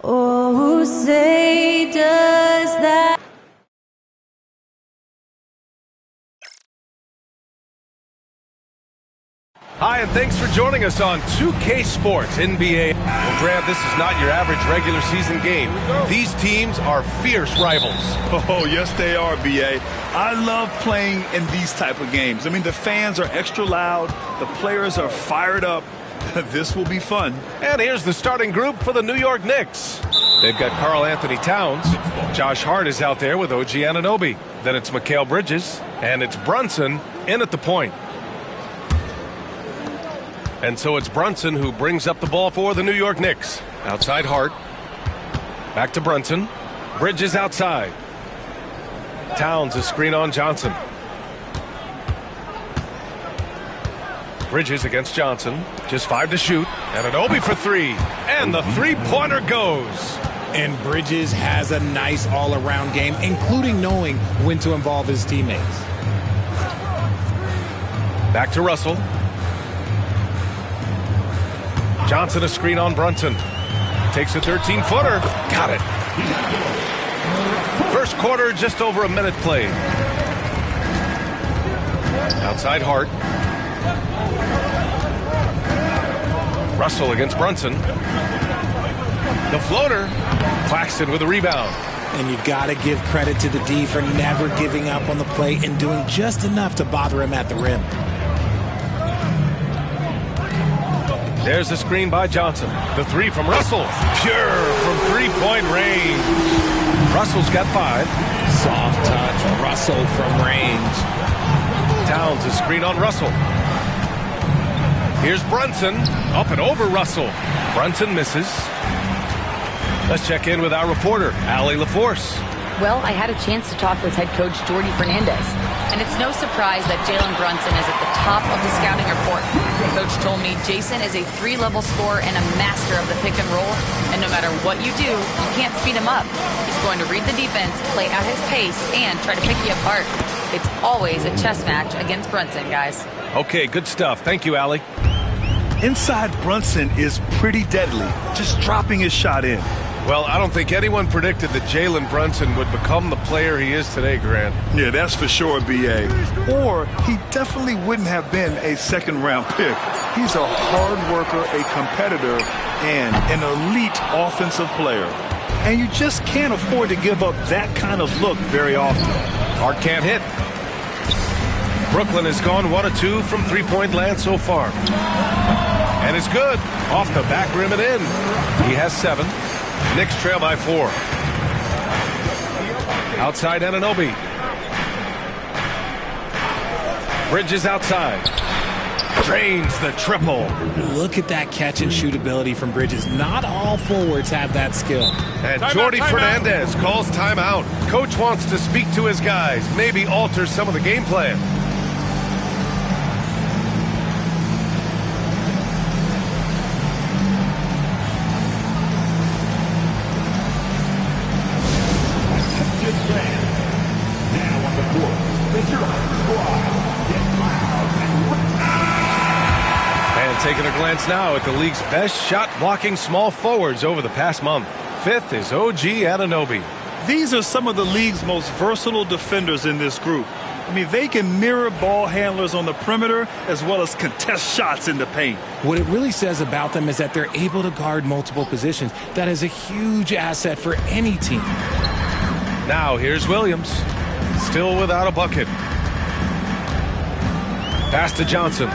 Oh, who say does that? Hi, and thanks for joining us on 2K Sports NBA. Well, Grant, this is not your average regular season game. These teams are fierce rivals. Oh, yes, they are, B.A. I love playing in these type of games. I mean, the fans are extra loud. The players are fired up. This will be fun. And here's the starting group for the New York Knicks. They've got Karl Anthony Towns. Josh Hart is out there with OG Anunoby. Then it's Mikal Bridges. And it's Brunson in at the point. And so it's Brunson who brings up the ball for the New York Knicks. Outside Hart. Back to Brunson. Bridges outside. Towns a screen on Johnson. Bridges against Johnson. Just 5 to shoot. And Anunoby for 3. And the three-pointer goes. And Bridges has a nice all-around game, including knowing when to involve his teammates. Back to Russell. Johnson a screen on Brunson. Takes a 13-footer. Got it. First quarter, just over a minute played. Outside Hart. Russell against Brunson. The floater. Claxton with a rebound. And you got to give credit to the D for never giving up on the play and doing just enough to bother him at the rim. There's the screen by Johnson. The 3 from Russell. Pure from three-point range. Russell's got 5. Soft touch, Russell from range. Towns a screen on Russell. Here's Brunson. Up and over Russell. Brunson misses. Let's check in with our reporter, Allie LaForce. Well, I had a chance to talk with head coach Jordy Fernandez, and it's no surprise that Jalen Brunson is at the top of the scouting report. The coach told me Jason is a 3-level scorer and a master of the pick and roll, and no matter what you do, you can't speed him up. He's going to read the defense, play at his pace, and try to pick you apart. It's always a chess match against Brunson, guys. Okay, good stuff. Thank you, Allie. Inside Brunson is pretty deadly, just dropping his shot in. Well, I don't think anyone predicted that Jalen Brunson would become the player he is today, Grant. Yeah, that's for sure, B.A. Or he definitely wouldn't have been a second-round pick. He's a hard worker, a competitor, and an elite offensive player. And you just can't afford to give up that kind of look very often. Hart can't hit. Brooklyn has gone 1 of 2 from three-point land so far. And it's good. Off the back rim and in. He has 7. Knicks trail by 4. Outside Anunoby. Bridges outside. Drains the triple. Look at that catch and shoot ability from Bridges. Not all forwards have that skill. And Jordy Fernandez calls timeout. Coach wants to speak to his guys, maybe alter some of the game plan. Taking a glance now at the league's best shot-blocking small forwards over the past month. 5th is OG Anunoby. These are some of the league's most versatile defenders in this group. I mean, they can mirror ball handlers on the perimeter as well as contest shots in the paint. What it really says about them is that they're able to guard multiple positions. That is a huge asset for any team. Now here's Williams. Still without a bucket. Pass to Johnson.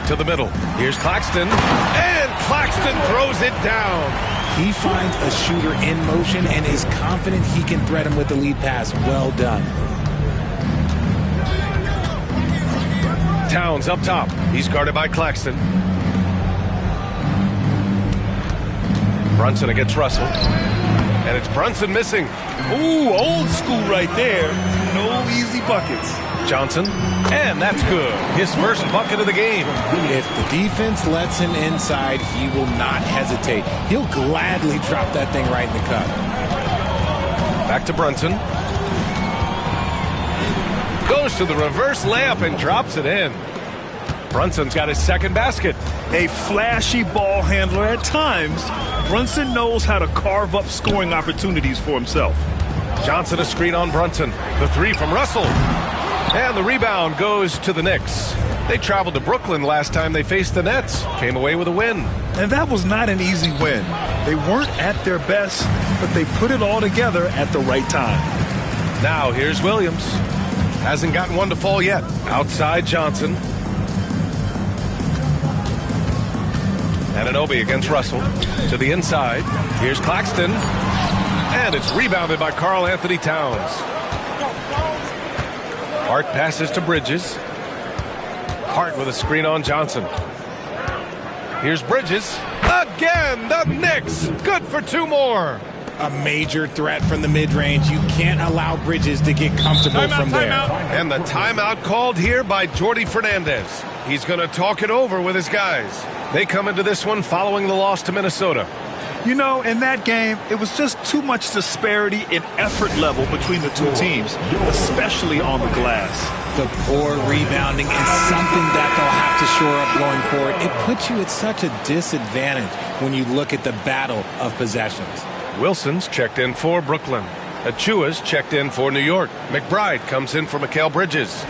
To the middle. Here's Claxton. And Claxton throws it down. He finds a shooter in motion and is confident he can thread him with the lead pass. Well done. Towns up top. He's guarded by Claxton. Brunson against Russell. And it's Brunson missing. Ooh, old school right there. No easy buckets. Johnson, and that's good. His first bucket of the game. If the defense lets him inside, he will not hesitate. He'll gladly drop that thing right in the cup. Back to Brunson. Goes to the reverse layup and drops it in. Brunson's got his second basket. A flashy ball handler at times, Brunson knows how to carve up scoring opportunities for himself. Johnson a screen on Brunson. The three from Russell. And the rebound goes to the Knicks. They traveled to Brooklyn last time they faced the Nets. Came away with a win. And that was not an easy win. They weren't at their best, but they put it all together at the right time. Now here's Williams. Hasn't gotten one to fall yet. Outside Johnson. Anunoby against Russell. To the inside. Here's Claxton. And it's rebounded by Karl Anthony Towns. Hart passes to Bridges. Hart with a screen on Johnson. Here's Bridges. Again, the Knicks. Good for two more. A major threat from the mid-range. You can't allow Bridges to get comfortable from there. And the timeout called here by Jordi Fernandez. He's going to talk it over with his guys. They come into this one following the loss to Minnesota. You know, in that game, it was just too much disparity in effort level between the two teams, especially on the glass. The poor rebounding is something that they'll have to shore up going forward. It puts you at such a disadvantage when you look at the battle of possessions. Wilson's checked in for Brooklyn. Achua's checked in for New York. McBride comes in for Mikal Bridges.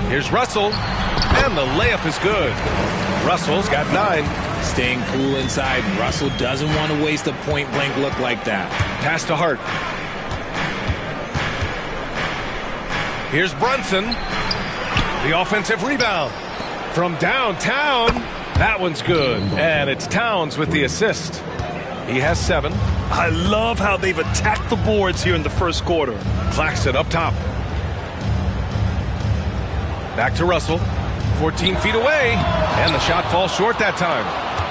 Here's Russell, and the layup is good. Russell's got 9. Staying cool inside. Russell doesn't want to waste a point-blank look like that. Pass to Hart. Here's Brunson. The offensive rebound. From downtown. That one's good. And it's Towns with the assist. He has 7. I love how they've attacked the boards here in the first quarter. Claxton up top. Back to Russell. 14 feet away. And the shot falls short that time.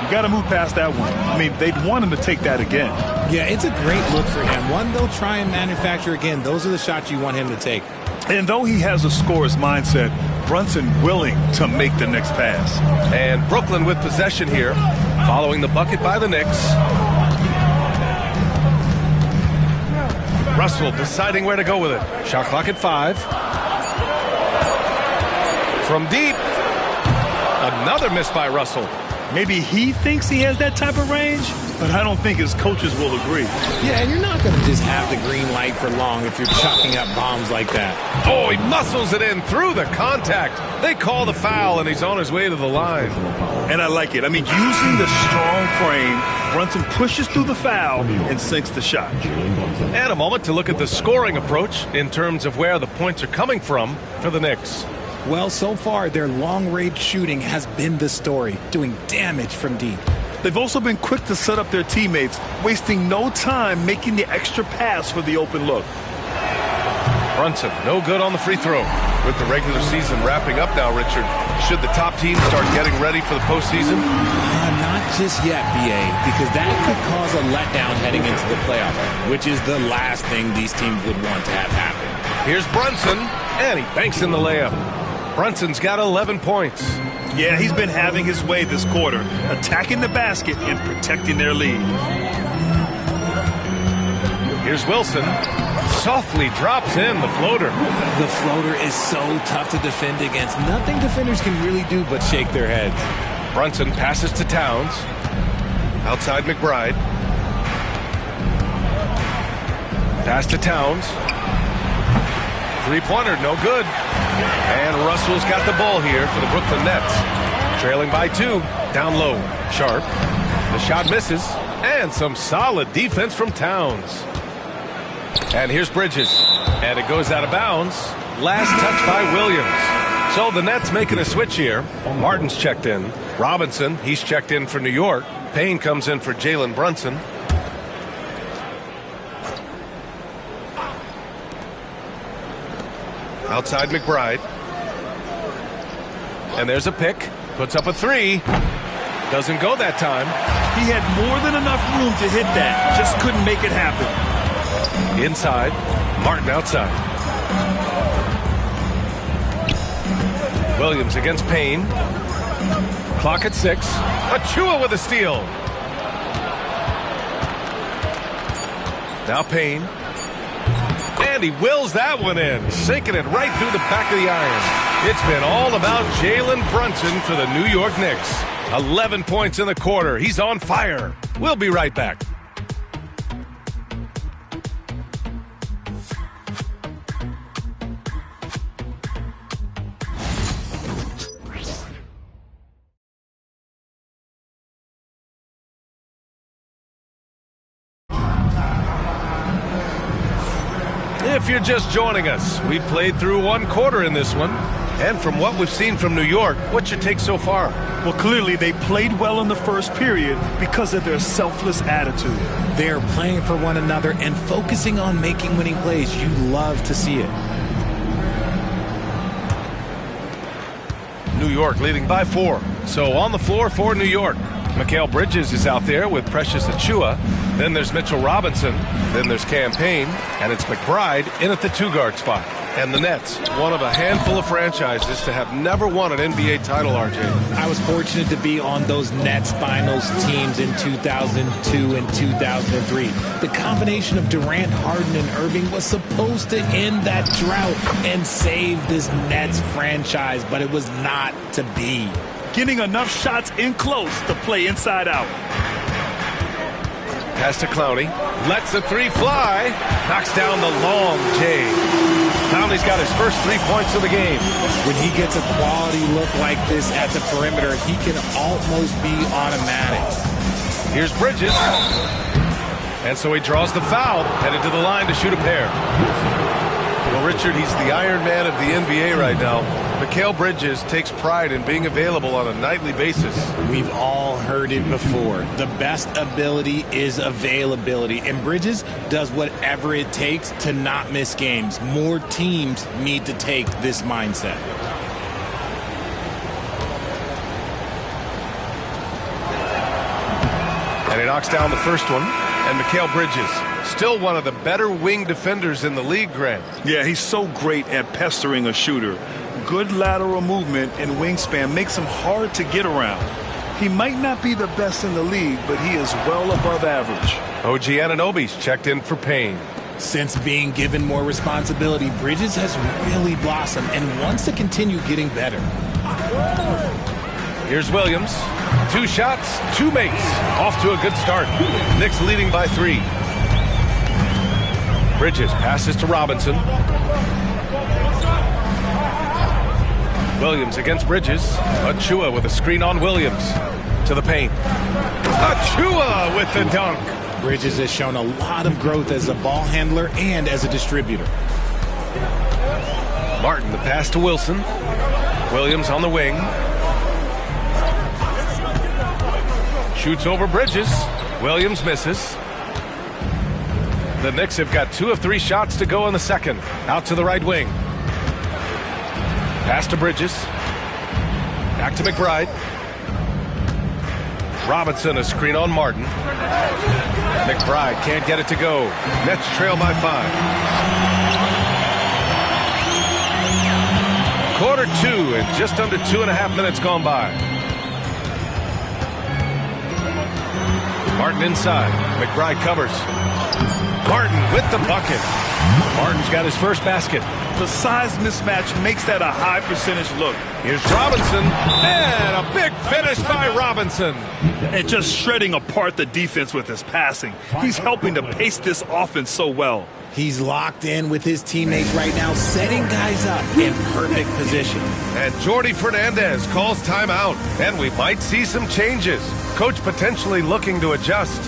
You got to move past that one. I mean, they'd want him to take that again. Yeah, it's a great look for him. One they'll try and manufacture again. Those are the shots you want him to take. And though he has a scorer's mindset, Brunson willing to make the next pass. And Brooklyn with possession here, following the bucket by the Knicks. Russell deciding where to go with it. Shot clock at 5. From deep. Another miss by Russell. Maybe he thinks he has that type of range, but I don't think his coaches will agree. Yeah, and you're not going to just have the green light for long if you're chucking up bombs like that. Oh, he muscles it in through the contact. They call the foul, and he's on his way to the line. And I like it. I mean, using the strong frame, Brunson pushes through the foul and sinks the shot. And a moment to look at the scoring approach in terms of where the points are coming from for the Knicks. Well, so far, their long-range shooting has been the story, doing damage from deep. They've also been quick to set up their teammates, wasting no time making the extra pass for the open look. Brunson, no good on the free throw. With the regular season wrapping up now, Richard, should the top team start getting ready for the postseason? Not just yet, BA, because that could cause a letdown heading into the playoffs, which is the last thing these teams would want to have happen. Here's Brunson, and he banks in the layup. Brunson's got 11 points. Yeah, he's been having his way this quarter, attacking the basket and protecting their lead. Here's Wilson. Softly drops in the floater. The floater is so tough to defend against. Nothing defenders can really do but shake their heads. Brunson passes to Towns. Outside McBride. Pass to Towns. Three-pointer, no good. And Russell's got the ball here for the Brooklyn Nets. Trailing by 2. Down low. Sharp. The shot misses. And some solid defense from Towns. And here's Bridges. And it goes out of bounds. Last touch by Williams. So the Nets making a switch here. Martin's checked in. Robinson, he's checked in for New York. Payne comes in for Jalen Brunson. Outside McBride. And there's a pick. Puts up a 3. Doesn't go that time. He had more than enough room to hit that. Just couldn't make it happen. Inside. Martin outside. Williams against Payne. Clock at 6. Achua with a steal. Now Payne. And he wills that one in, sinking it right through the back of the iron. It's been all about Jalen Brunson for the New York Knicks. 11 points in the quarter. He's on fire. We'll be right back. If you're just joining us, we played through one quarter in this one. And from what we've seen from New York, what's your take so far? Well, clearly they played well in the first period because of their selfless attitude. They're playing for one another and focusing on making winning plays. You love to see it. New York leading by 4. So on the floor for New York, Mikal Bridges is out there with Precious Achiuwa. Then there's Mitchell Robinson. Then there's Cam Payne. And it's McBride in at the 2-guard spot. And the Nets, one of a handful of franchises to have never won an NBA title, RJ. I was fortunate to be on those Nets finals teams in 2002 and 2003. The combination of Durant, Harden, and Irving was supposed to end that drought and save this Nets franchise, but it was not to be. Getting enough shots in close to play inside out. Pass to Clowney. Lets the 3 fly. Knocks down the long J. Clowney's got his first 3 points of the game. When he gets a quality look like this at the perimeter, he can almost be automatic. Here's Bridges. And so he draws the foul, headed to the line to shoot a pair. Well, Richard, he's the Iron Man of the NBA right now. Mikal Bridges takes pride in being available on a nightly basis. We've all heard it before. The best ability is availability, and Bridges does whatever it takes to not miss games. More teams need to take this mindset. And he knocks down the first one. And Mikal Bridges, still one of the better wing defenders in the league, Grant. Yeah, he's so great at pestering a shooter. Good lateral movement and wingspan makes him hard to get around. He might not be the best in the league, but he is well above average. OG Anunoby's checked in for Payne. Since being given more responsibility, Bridges has really blossomed and wants to continue getting better. Here's Williams. 2 shots, 2 makes. Off to a good start. Knicks leading by 3. Bridges passes to Robinson. Williams against Bridges. Achiuwa with a screen on Williams. To the paint. Achiuwa with the dunk. Bridges has shown a lot of growth as a ball handler and as a distributor. Martin, the pass to Wilson. Williams on the wing. Shoots over Bridges. Williams misses. The Knicks have got 2 of 3 shots to go in the second. Out to the right wing. Pass to Bridges. Back to McBride. Robinson, a screen on Martin. McBride can't get it to go. Nets trail by 5. Quarter 2 and just under 2.5 minutes gone by. Martin inside. McBride covers. Martin with the bucket. Martin's got his first basket. The size mismatch makes that a high percentage look. Here's Robinson. And a big finish by Robinson. And just shredding apart the defense with his passing. He's helping to pace this offense so well. He's locked in with his teammates right now, setting guys up in perfect position. And Jordi Fernandez calls timeout. And we might see some changes. Coach potentially looking to adjust.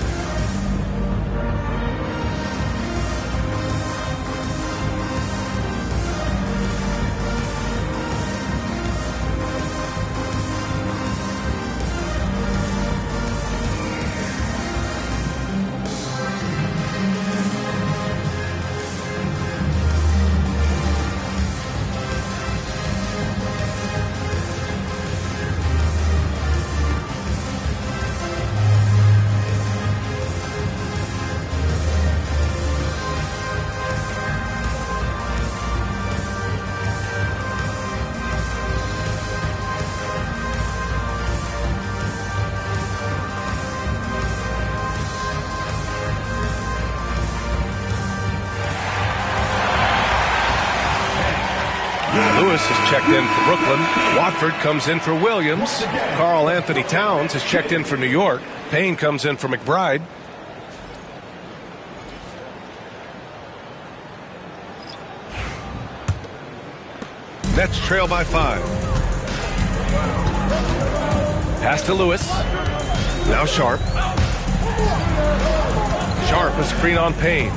Lewis has checked in for Brooklyn. Watford comes in for Williams. Karl Anthony Towns has checked in for New York. Payne comes in for McBride. Nets trail by 5. Pass to Lewis. Now Sharp. Sharp, a screen on Payne.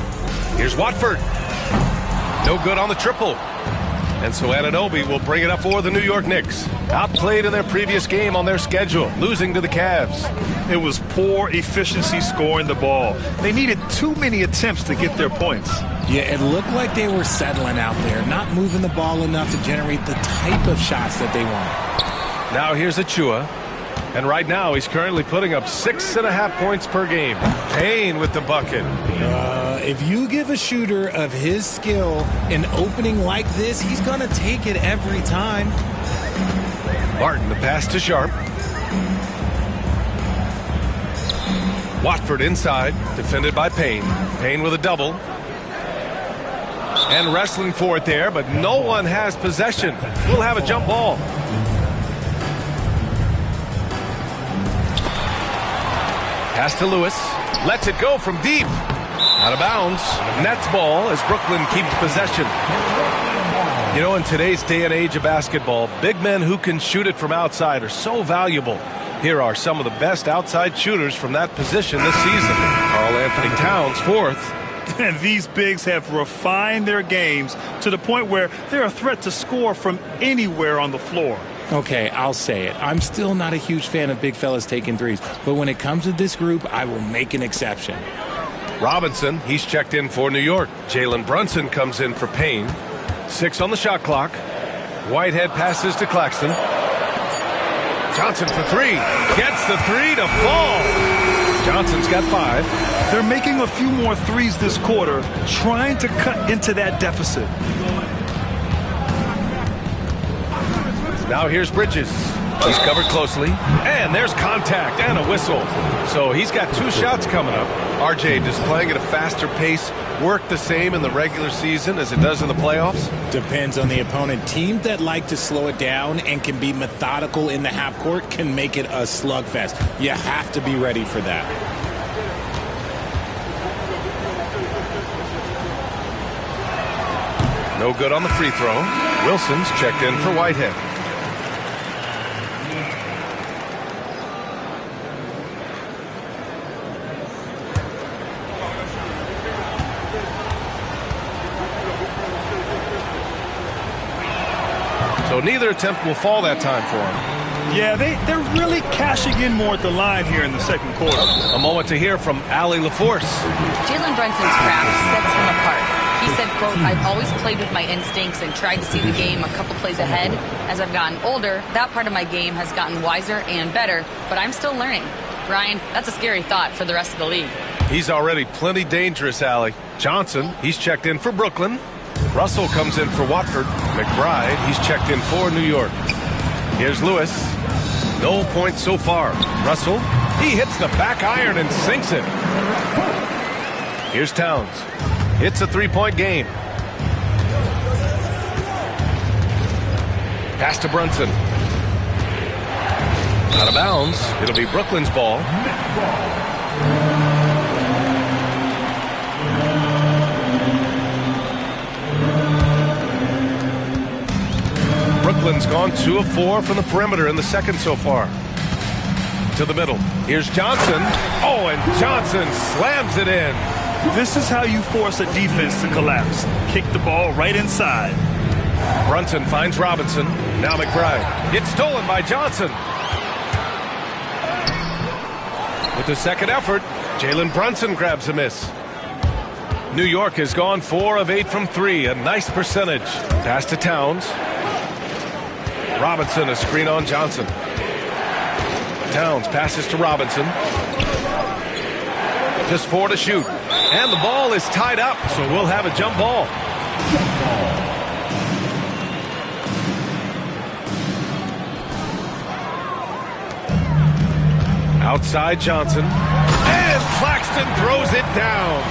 Here's Watford. No good on the triple. And so Anunoby will bring it up for the New York Knicks. Outplayed in their previous game on their schedule, losing to the Cavs. It was poor efficiency scoring the ball. They needed too many attempts to get their points. Yeah, it looked like they were settling out there, not moving the ball enough to generate the type of shots that they want. Now here's Achua. And right now he's currently putting up 6.5 points per game. Payne with the bucket. If you give a shooter of his skill an opening like this, he's going to take it every time. Martin, the pass to Sharp. Watford inside, defended by Payne. Payne with a double. And wrestling for it there, but no one has possession. We'll have a jump ball. Pass to Lewis. Lets it go from deep. Out of bounds. Nets ball as Brooklyn keeps possession. You know, in today's day and age of basketball, big men who can shoot it from outside are so valuable. Here are some of the best outside shooters from that position this season. Karl Anthony Towns, fourth. And these bigs have refined their games to the point where they're a threat to score from anywhere on the floor. Okay, I'll say it. I'm still not a huge fan of big fellas taking threes, but when it comes to this group, I will make an exception. Robinson, he's checked in for New York. Jalen Brunson comes in for Payne. 6 on the shot clock. Whitehead passes to Claxton. Johnson for 3. Gets the 3 to fall. Johnson's got 5. They're making a few more threes this quarter, trying to cut into that deficit. Now here's Bridges. He's covered closely. And there's contact and a whistle. So he's got 2 shots coming up. RJ just playing at a faster pace. Work the same in the regular season as it does in the playoffs? Depends on the opponent. Teams that like to slow it down and can be methodical in the half court can make it a slugfest. You have to be ready for that. No good on the free throw. Wilson's checked in for Whitehead. So neither attempt will fall that time for him. Yeah, they're really cashing in more at the line here in the second quarter. A moment to hear from Allie LaForce. Jalen Brunson's craft sets him apart. He said, quote, "I've always played with my instincts and tried to see the game a couple plays ahead. As I've gotten older, that part of my game has gotten wiser and better, but I'm still learning." Brian, that's a scary thought for the rest of the league. He's already plenty dangerous, Allie. Johnson, he's checked in for Brooklyn. Russell comes in for Watford. McBride, he's checked in for New York. Here's Lewis. No points so far. Russell, he hits the back iron and sinks it. Here's Towns. It's a 3-point game. Pass to Brunson. Out of bounds. It'll be Brooklyn's ball. Brooklyn's gone 2 of 4 from the perimeter in the second so far. To the middle. Here's Johnson. Oh, and Johnson slams it in. This is how you force a defense to collapse. Kick the ball right inside. Brunson finds Robinson. Now McBride. It's stolen by Johnson. With the second effort, Jalen Brunson grabs a miss. New York has gone 4 of 8 from 3. A nice percentage. Pass to Towns. Robinson, a screen on Johnson. Towns passes to Robinson. Just 4 to shoot. And the ball is tied up, so we'll have a jump ball. Outside Johnson. And Claxton throws it down.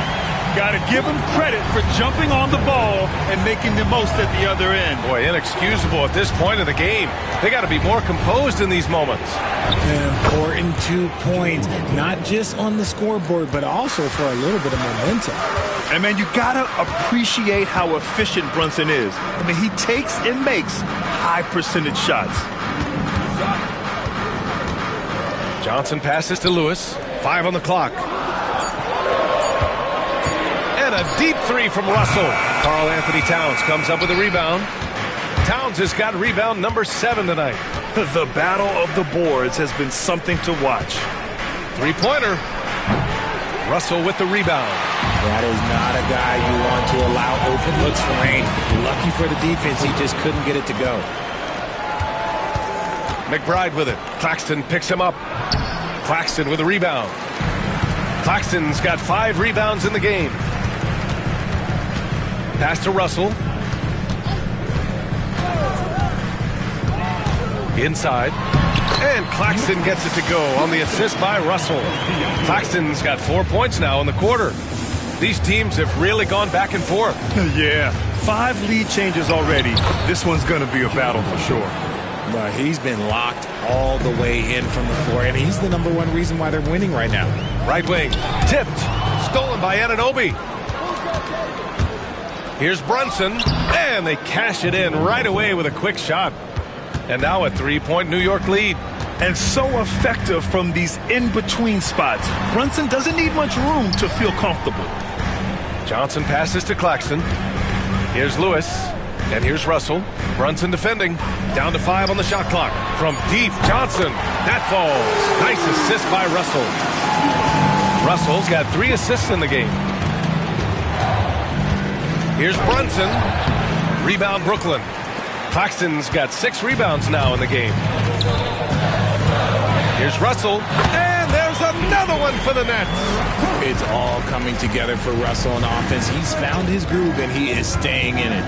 Got to give him credit for jumping on the ball and making the most at the other end. Boy, inexcusable at this point of the game. They got to be more composed in these moments. Important 2 points, not just on the scoreboard, but also for a little bit of momentum. And, man, you got to appreciate how efficient Brunson is. I mean, he takes and makes high-percentage shots. Johnson passes to Lewis. 5 on the clock. And a deep three from Russell. Karl Anthony Towns comes up with a rebound. Towns has got rebound number 7 tonight. The battle of the boards has been something to watch. Three-pointer. Russell with the rebound. That is not a guy you want to allow open looks for Rain. Lucky for the defense, he just couldn't get it to go. McBride with it. Claxton picks him up. Claxton with a rebound. Claxton's got 5 rebounds in the game. Pass to Russell. Inside. And Claxton gets it to go on the assist by Russell. Claxton's got 4 points now in the quarter. These teams have really gone back and forth. Yeah, 5 lead changes already. This one's going to be a battle for sure. But he's been locked all the way in from the floor, and he's the #1 reason why they're winning right now. Right wing, tipped, stolen by Anunoby. Here's Brunson, and they cash it in right away with a quick shot. And now a 3-point New York lead. And so effective from these in-between spots. Brunson doesn't need much room to feel comfortable. Johnson passes to Claxton. Here's Lewis, and here's Russell. Brunson defending. Down to 5 on the shot clock. From deep, Johnson. That falls. Nice assist by Russell. Russell's got 3 assists in the game. Here's Brunson. Rebound Brooklyn. Claxton's got 6 rebounds now in the game. Here's Russell. And there's another one for the Nets. It's all coming together for Russell on offense. He's found his groove, and he is staying in it.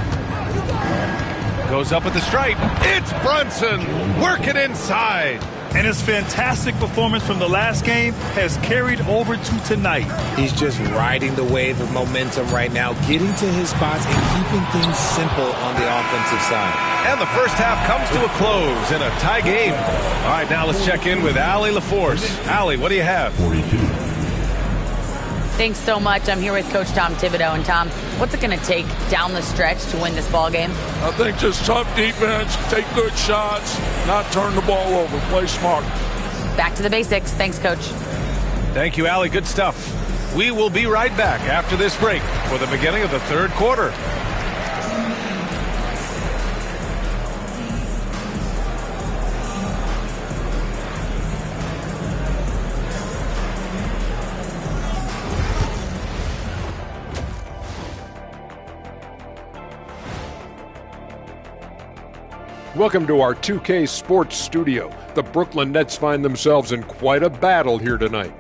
Goes up at the stripe. It's Brunson working inside. And his fantastic performance from the last game has carried over to tonight. He's just riding the wave of momentum right now, getting to his spots and keeping things simple on the offensive side. And the first half comes to a close in a tie game. All right, now let's check in with Allie LaForce. Allie, what do you have? Thanks so much. I'm here with Coach Tom Thibodeau. And Tom, what's it going to take down the stretch to win this ball game? I think just tough defense, take good shots, not turn the ball over, play smart. Back to the basics. Thanks, Coach. Thank you, Allie. Good stuff. We will be right back after this break for the beginning of the third quarter. Welcome to our 2K Sports Studio. The Brooklyn Nets find themselves in quite a battle here tonight.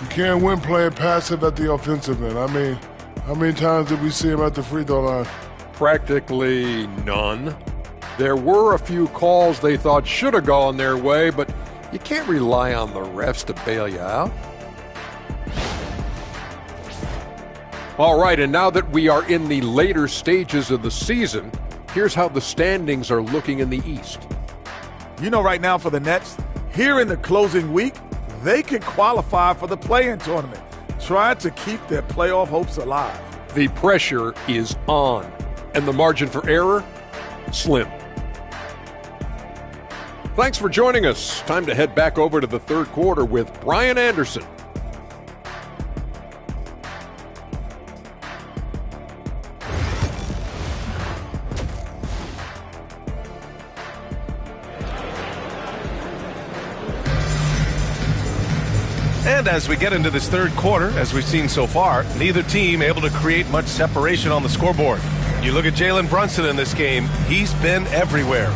You can't win playing passive at the offensive end. I mean, how many times did we see him at the free throw line? Practically none. There were a few calls they thought should have gone their way, but you can't rely on the refs to bail you out. All right, and now that we are in the later stages of the season, here's how the standings are looking in the East. You know, right now for the Nets, here in the closing week, they can qualify for the play-in tournament, trying to keep their playoff hopes alive. The pressure is on, and the margin for error, slim. Thanks for joining us. Time to head back over to the third quarter with Brian Anderson. And as we get into this third quarter, as we've seen so far, neither team able to create much separation on the scoreboard. You look at Jalen Brunson in this game, he's been everywhere.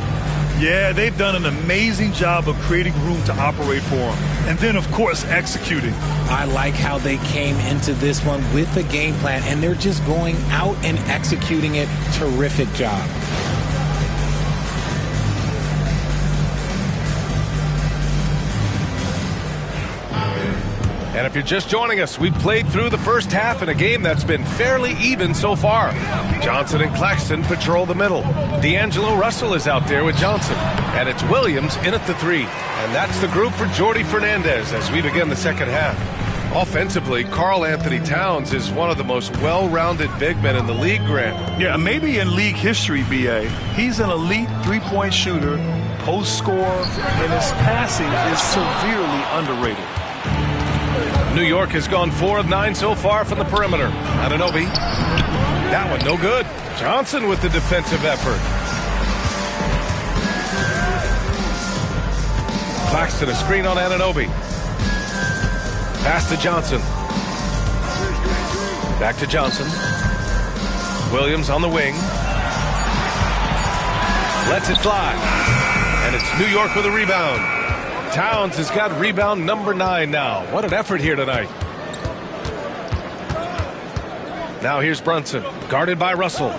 Yeah, they've done an amazing job of creating room to operate for him. And then, of course, executing. I like how they came into this one with a game plan, and they're just going out and executing it. Terrific job. And if you're just joining us, we've played through the first half in a game that's been fairly even so far. Johnson and Claxton patrol the middle. D'Angelo Russell is out there with Johnson. And it's Williams in at the 3. And that's the group for Jordy Fernandez as we begin the second half. Offensively, Karl Anthony Towns is one of the most well-rounded big men in the league, Grant. Yeah, maybe in league history, B.A. He's an elite three-point shooter, post scorer, and his passing is severely underrated. New York has gone 4 of 9 so far from the perimeter. Anunoby. That one no good. Johnson with the defensive effort. Claxton a screen on Anunoby. Pass to Johnson. Back to Johnson. Williams on the wing. Lets it fly. And it's New York with a rebound. Towns has got rebound number 9 now. What an effort here tonight. Now here's Brunson, guarded by Russell.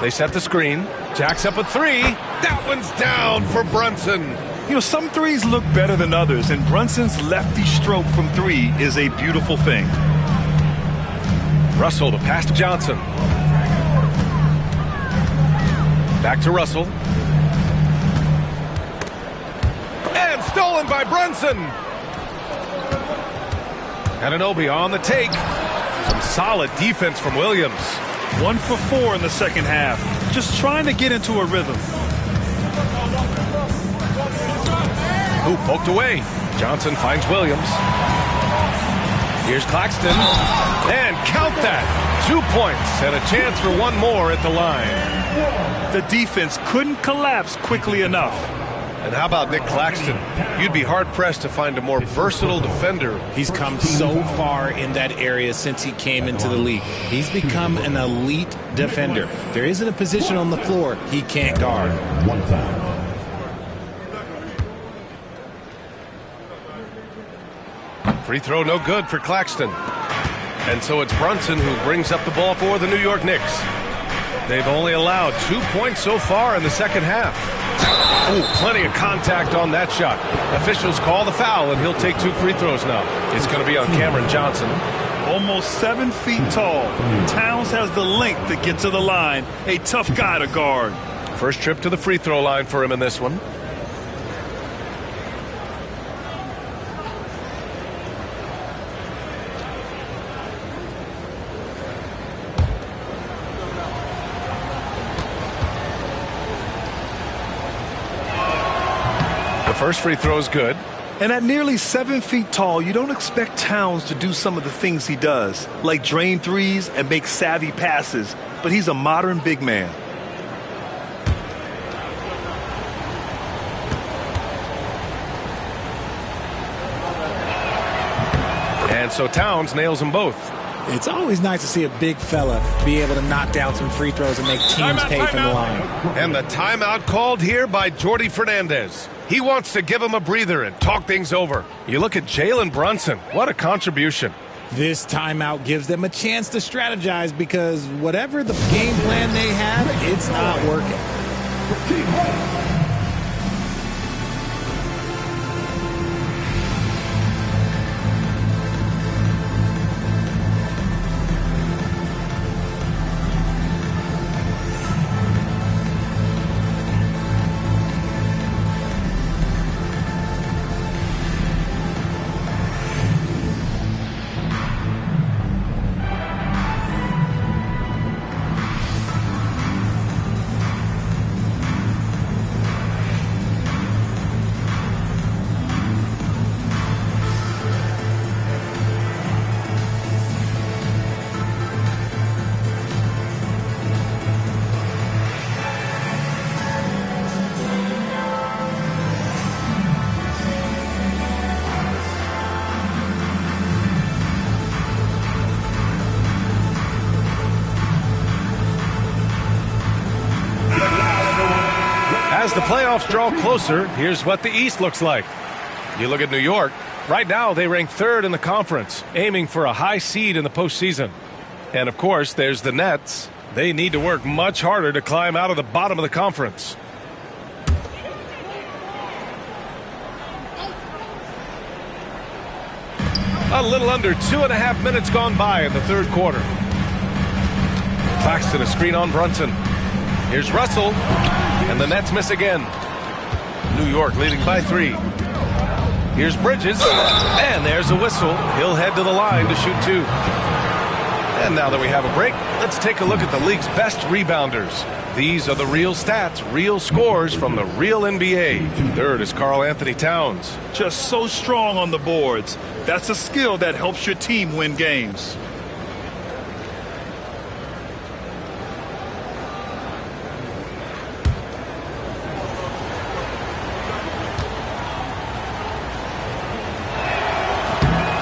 They set the screen. Jacks up a 3. That one's down for Brunson. You know, some threes look better than others, and Brunson's lefty stroke from 3 is a beautiful thing. Russell to pass to Johnson. Back to Russell. And stolen by Brunson. Anunoby on the take. Some solid defense from Williams. 1 for 4 in the second half. Just trying to get into a rhythm. Ooh, poked away. Johnson finds Williams. Here's Claxton. And count that. 2 points and a chance for one more at the line. The defense couldn't collapse quickly enough. And how about Nick Claxton? You'd be hard-pressed to find a more versatile defender. He's come so far in that area since he came into the league. He's become an elite defender. There isn't a position on the floor he can't guard. 1 foul. Free throw no good for Claxton. And so it's Brunson who brings up the ball for the New York Knicks. They've only allowed 2 points so far in the second half. Oh, plenty of contact on that shot. Officials call the foul, and he'll take 2 free throws now. It's going to be on Cameron Johnson. Almost 7 feet tall. Towns has the length to get to the line. A tough guy to guard. First trip to the free throw line for him in this one. First free throw is good. And at nearly 7 feet tall, you don't expect Towns to do some of the things he does, like drain threes and make savvy passes. But he's a modern big man. And so Towns nails them both. It's always nice to see a big fella be able to knock down some free throws and make teams pay from the line. And the timeout called here by Jordy Fernandez. He wants to give him a breather and talk things over. You look at Jalen Brunson. What a contribution. This timeout gives them a chance to strategize because whatever the game plan they have, it's not working. As the playoffs draw closer, here's what the East looks like. You look at New York. Right now, they rank 3rd in the conference, aiming for a high seed in the postseason. And, of course, there's the Nets. They need to work much harder to climb out of the bottom of the conference. A little under 2.5 minutes gone by in the third quarter. Claxton, a screen on Brunson. Here's Russell, and the Nets miss again. New York leading by 3. Here's Bridges, and there's a whistle. He'll head to the line to shoot 2. And now that we have a break, let's take a look at the league's best rebounders. These are the real stats, real scores from the real NBA. Third is Karl Anthony Towns. Just so strong on the boards. That's a skill that helps your team win games.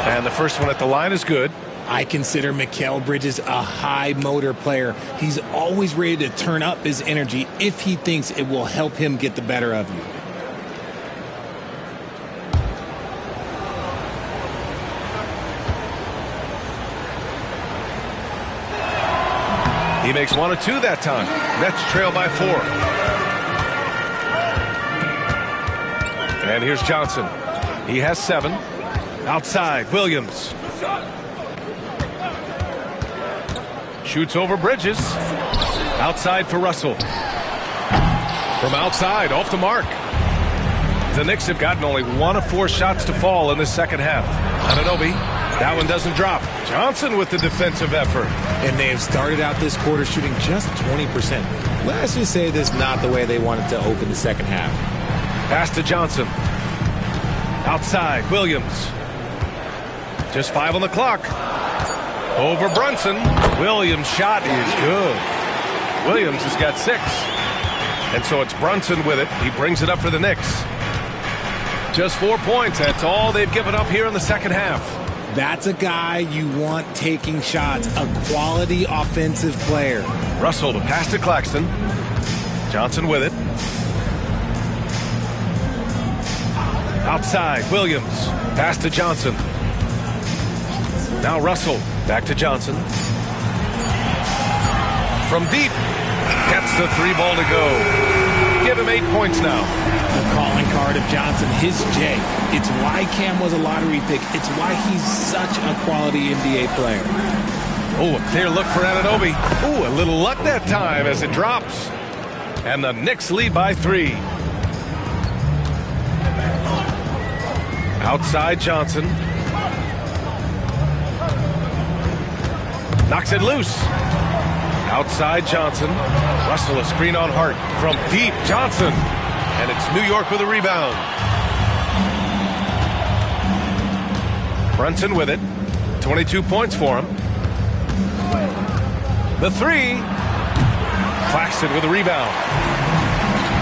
And the first one at the line is good. I consider Mikal Bridges a high motor player. He's always ready to turn up his energy if he thinks it will help him get the better of you. He makes 1 of 2 that time. Nets trail by 4. And here's Johnson. He has 7. Outside, Williams. Shoots over Bridges. Outside for Russell. From outside, off the mark. The Knicks have gotten only 1 of 4 shots to fall in the second half. Anunoby, that one doesn't drop. Johnson with the defensive effort. And they have started out this quarter shooting just 20%. Let's just say this is not the way they wanted to open the second half. Pass to Johnson. Outside, Williams. Just 5 on the clock. Over Brunson. Williams' shot is good. Williams has got 6. And so it's Brunson with it. He brings it up for the Knicks. Just 4 points. That's all they've given up here in the second half. That's a guy you want taking shots. A quality offensive player. Russell to pass to Claxton. Johnson with it. Outside, Williams. Pass to Johnson. Now Russell. Back to Johnson. From deep. Gets the 3 ball to go. Give him 8 points now. The calling card of Johnson, his J. It's why Cam was a lottery pick. It's why he's such a quality NBA player. Oh, a clear look for Anunoby. Oh, a little luck that time as it drops. And the Knicks lead by 3. Outside Johnson. Knocks it loose. Outside Johnson. Russell a screen on Hart. From deep, Johnson. And it's New York with a rebound. Brunson with it. 22 points for him. The 3. Claxton with a rebound.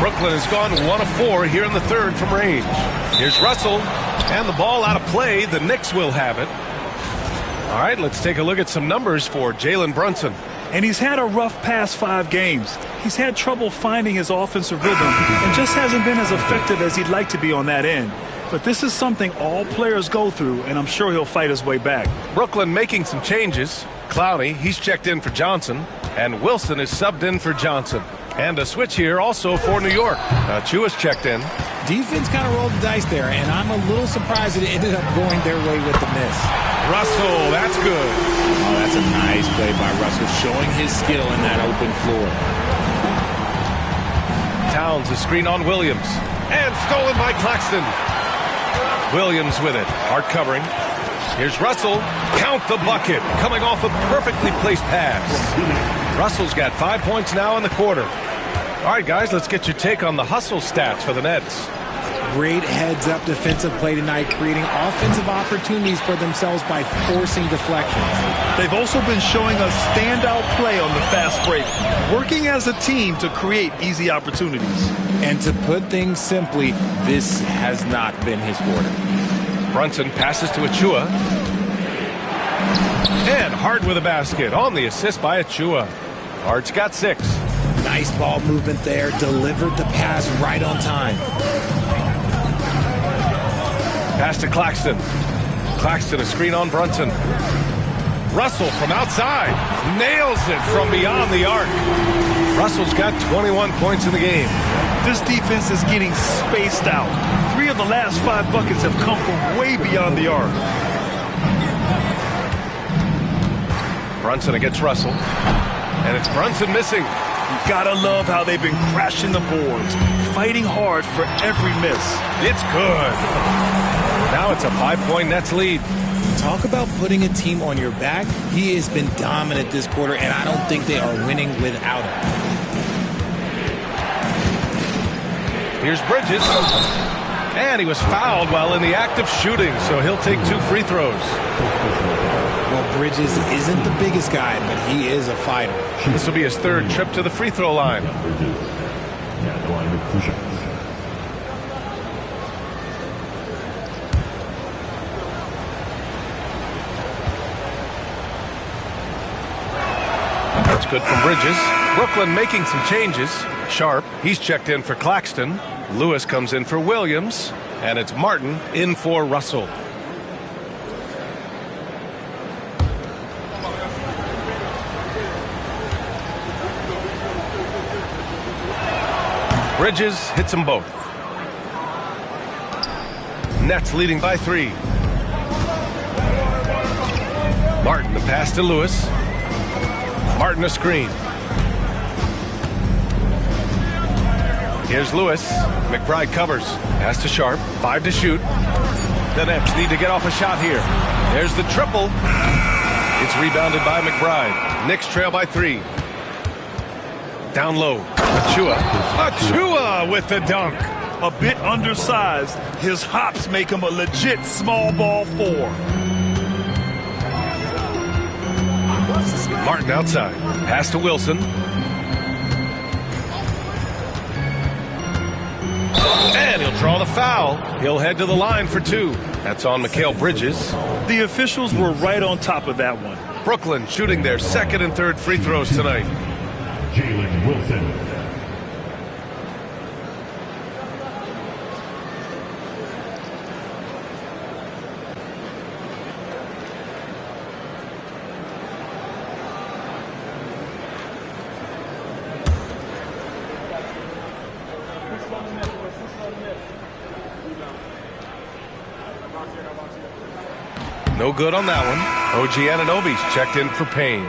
Brooklyn has gone 1 of 4 here in the third from range. Here's Russell. And the ball out of play. The Knicks will have it. All right, let's take a look at some numbers for Jalen Brunson. And he's had a rough past 5 games. He's had trouble finding his offensive rhythm and just hasn't been as effective as he'd like to be on that end. But this is something all players go through, and I'm sure he'll fight his way back. Brooklyn making some changes. Clowney, he's checked in for Johnson. And Wilson is subbed in for Johnson. And a switch here also for New York. Chua's checked in. Defense kind of rolled the dice there, and I'm a little surprised that it ended up going their way with the miss. Russell, that's good. Oh, that's a nice play by Russell, showing his skill in that open floor. Towns a screen on Williams. And stolen by Claxton. Williams with it. Hart covering. Here's Russell. Count the bucket. Coming off a perfectly placed pass. Russell's got 5 points now in the quarter. All right, guys, let's get your take on the hustle stats for the Nets. Great heads-up defensive play tonight, creating offensive opportunities for themselves by forcing deflections. They've also been showing us standout play on the fast break, working as a team to create easy opportunities. And to put things simply, this has not been his quarter. Brunson passes to Achua. And Hart with a basket on the assist by Achua. Hart's got 6. Nice ball movement there. Delivered the pass right on time. Pass to Claxton. Claxton a screen on Brunson. Russell from outside. Nails it from beyond the arc. Russell's got 21 points in the game. This defense is getting spaced out. 3 of the last 5 buckets have come from way beyond the arc. Brunson against Russell. And it's Brunson missing. You gotta love how they've been crashing the boards, fighting hard for every miss. It's good. Now it's a 5-point Nets lead. Talk about putting a team on your back. He has been dominant this quarter, and I don't think they are winning without him. Here's Bridges. And he was fouled while in the act of shooting, so he'll take 2 free throws. Well, Bridges isn't the biggest guy, but he is a fighter. This will be his 3rd trip to the free throw line. That's good from Bridges. Brooklyn making some changes. Sharp, he's checked in for Claxton. Lewis comes in for Williams. And it's Martin in for Russell. Bridges hits them both. Nets leading by 3. Martin the pass to Lewis. Martin a screen. Here's Lewis. McBride covers. Pass to Sharp. 5 to shoot. The Nets need to get off a shot here. There's the triple. It's rebounded by McBride. Knicks trail by 3. Down low. Achua with the dunk. A bit undersized. His hops make him a legit small ball 4. Martin outside. Pass to Wilson. And he'll draw the foul. He'll head to the line for 2. That's on Mikal Bridges. The officials were right on top of that one. Brooklyn shooting their 2nd and 3rd free throws tonight. Jalen Wilson. No good on that one. OG Anunoby's checked in for Payne.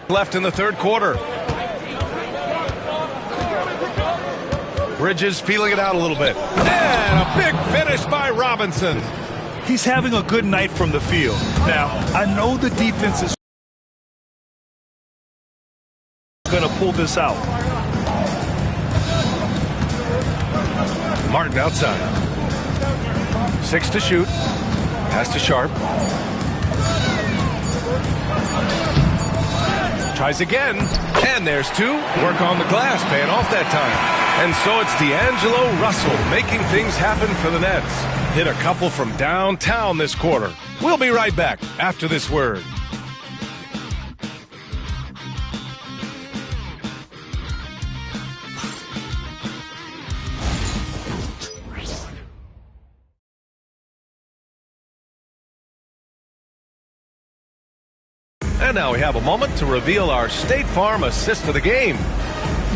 Left in the 3rd quarter. Bridges feeling it out a little bit. And a big finish by Robinson. He's having a good night from the field. Now, I know the defense is going to pull this out. Martin outside. 6 to shoot. Pass to Sharp. Tries again. And there's 2. Work on the glass, paying off that time. And so it's D'Angelo Russell making things happen for the Nets. Hit a couple from downtown this quarter. We'll be right back after this word. And now we have a moment to reveal our State Farm assist of the game.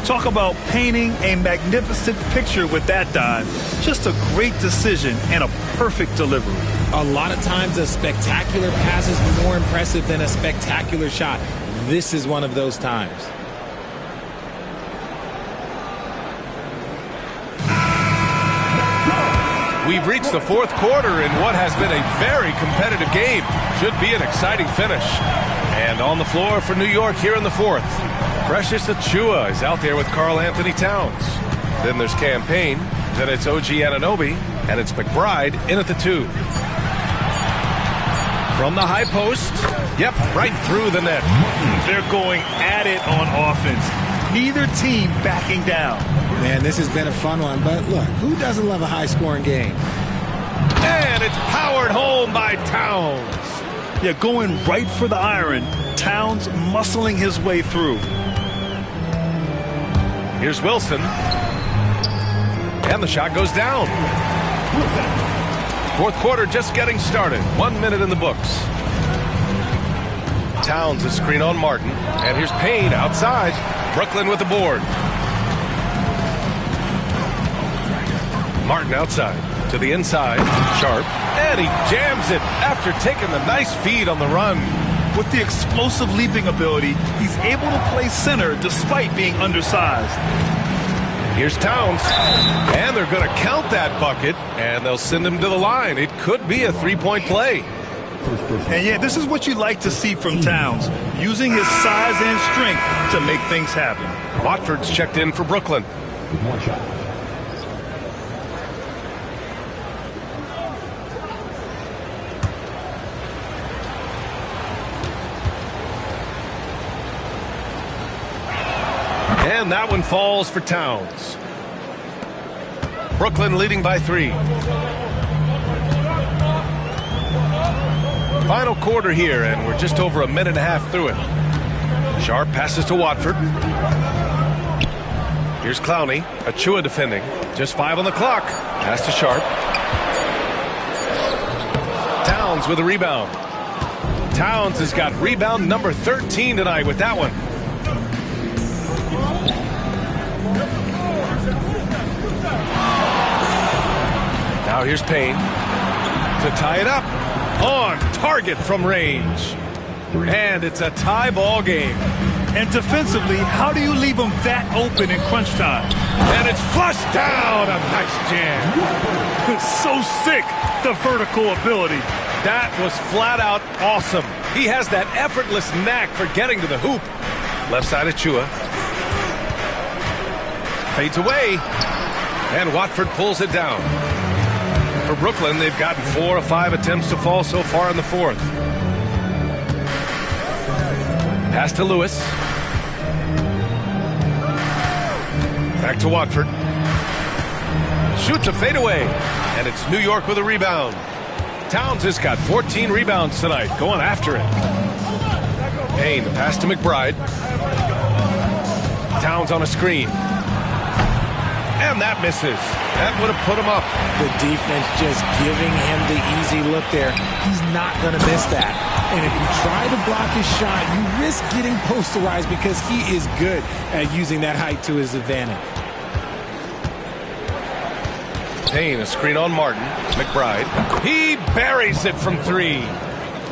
Talk about painting a magnificent picture with that dive. Just a great decision and a perfect delivery. A lot of times a spectacular pass is more impressive than a spectacular shot. This is one of those times. We've reached the 4th quarter in what has been a very competitive game. Should be an exciting finish. And on the floor for New York here in the 4th. Precious Achua is out there with Karl Anthony Towns. Then there's Campaign. Then it's OG Anunoby. And it's McBride in at the 2. From the high post. Yep, right through the net. They're going at it on offense. Neither team backing down. Man, this has been a fun one. But look, who doesn't love a high-scoring game? And it's powered home by Towns. Yeah, going right for the iron. Towns muscling his way through. Here's Wilson. And the shot goes down. 4th quarter just getting started. 1 minute in the books. Towns a screen on Martin. And here's Payne outside. Brooklyn with the board. Martin outside to the inside. Sharp. And he jams it after taking the nice feed on the run. With the explosive leaping ability, he's able to play center despite being undersized. Here's Towns. And they're going to count that bucket, and they'll send him to the line. It could be a three-point play. And yeah, this is what you like to see from Towns, using his size and strength to make things happen. Watford's checked in for Brooklyn. One shot. And that one falls for Towns. Brooklyn leading by 3. Final quarter here, and we're just over a minute and a half through it. Sharp passes to Watford. Here's Clowney. Achua defending. Just 5 on the clock. Pass to Sharp. Towns with a rebound. Towns has got rebound number 13 tonight with that one. Now here's Payne to tie it up. On target from range. And it's a tie ball game. And defensively, how do you leave him that open in crunch time? And it's flushed down. A nice jam. So sick, the vertical ability. That was flat out awesome. He has that effortless knack for getting to the hoop. Left side of Chua. Fades away. And Watford pulls it down. For Brooklyn, they've gotten 4 of 5 attempts to fall so far in the fourth. Pass to Lewis. Back to Watford. Shoots a fadeaway. And it's New York with a rebound. Towns has got 14 rebounds tonight, going after it. Payne, the pass to McBride. Towns on a screen. And that misses. That would have put him up. The defense just giving him the easy look there. He's not going to miss that. And if you try to block his shot, you risk getting posterized because he is good at using that height to his advantage. Payne, a screen on Martin. McBride. He buries it from 3.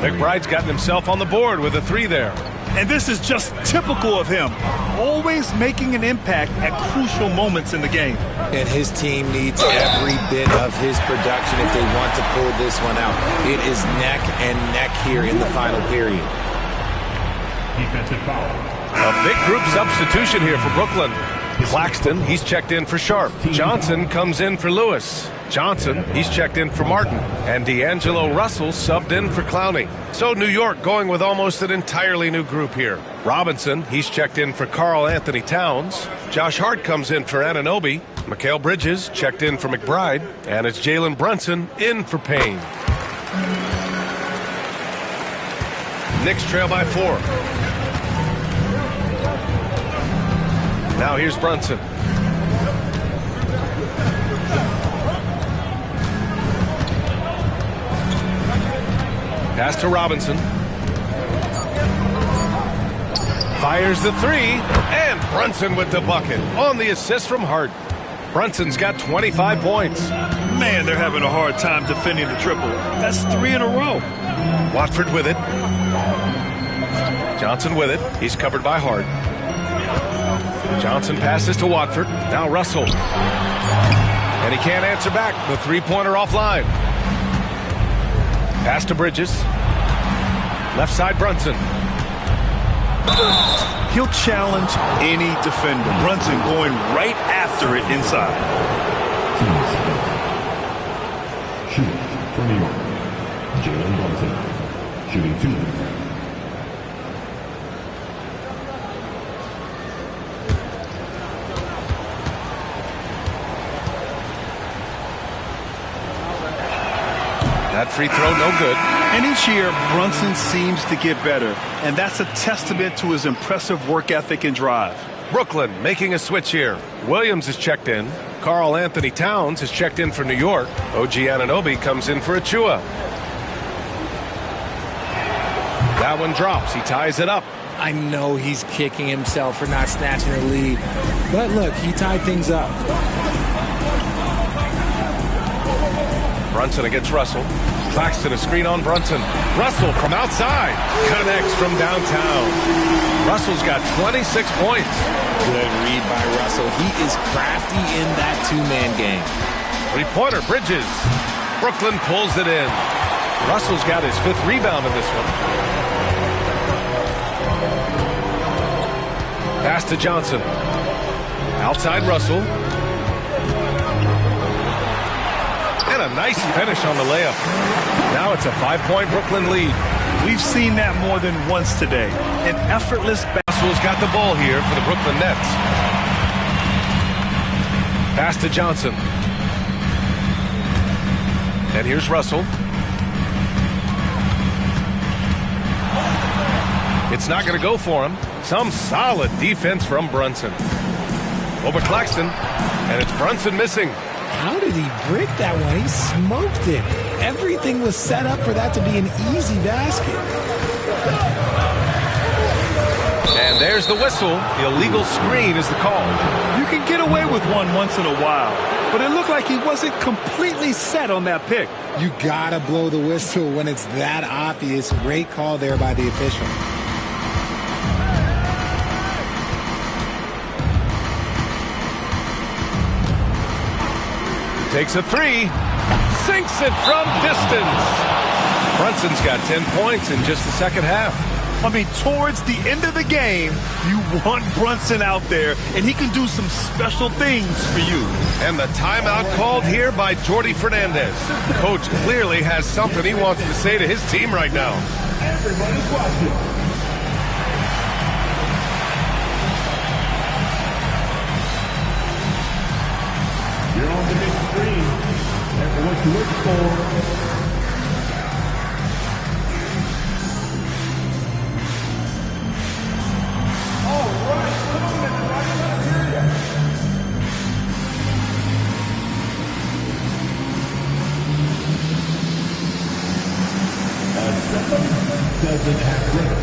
McBride's gotten himself on the board with a 3 there. And this is just typical of him. Always making an impact at crucial moments in the game. And his team needs every bit of his production if they want to pull this one out. It is neck and neck here in the final period. Defensive foul. A big group substitution here for Brooklyn. Claxton, he's checked in for Sharp. Johnson comes in for Lewis. Johnson, he's checked in for Martin. And D'Angelo Russell subbed in for Clowney. So New York going with almost an entirely new group here. Robinson, he's checked in for Karl Anthony Towns. Josh Hart comes in for Anunoby. Mikal Bridges checked in for McBride. And it's Jalen Brunson in for Payne. Knicks trail by 4. Now here's Brunson. Pass to Robinson. Fires the 3, and Brunson with the bucket on the assist from Hart. Brunson's got 25 points. Man, they're having a hard time defending the triple. That's 3 in a row. Watford with it. Johnson with it. He's covered by Hart. Johnson passes to Watford. Now Russell. And he can't answer back. The three-pointer offline. Pass to Bridges. Left side Brunson. He'll challenge any defender. Brunson going right after it inside. Shooting for New York, Jalen Brunson. Shooting 2. That free throw, no good. And each year, Brunson seems to get better. And that's a testament to his impressive work ethic and drive. Brooklyn making a switch here. Williams is checked in. Karl Anthony Towns is checked in for New York. OG Anunoby comes in for Achua. That one drops. He ties it up. I know he's kicking himself for not snatching the lead. But look, he tied things up. Brunson against Russell. Claxton a screen on Brunson. Russell from outside. Connects from downtown. Russell's got 26 points. Good read by Russell. He is crafty in that two-man game. Three-pointer, Bridges. Brooklyn pulls it in. Russell's got his 5th rebound in this one. Pass to Johnson. Outside Russell. And a nice finish on the layup. Now it's a 5-point Brooklyn lead. We've seen that more than once today. An effortless Russell's got the ball here for the Brooklyn Nets. Pass to Johnson. And here's Russell. It's not going to go for him. Some solid defense from Brunson. Over Claxton. And it's Brunson missing. How did he break that one? He smoked it. Everything was set up for that to be an easy basket. And there's the whistle. The illegal screen is the call. You can get away with one once in a while, but it looked like he wasn't completely set on that pick. You gotta blow the whistle when it's that obvious. Great call there by the official. Takes a 3. Sinks it from distance. Brunson's got 10 points in just the second half. I mean, towards the end of the game, you want Brunson out there, and he can do some special things for you. And the timeout called here by Jordy Fernandez. Coach clearly has something he wants to say to his team right now. Everybody's watching. You're on the big screen. And what you look for. Doesn't have breaks.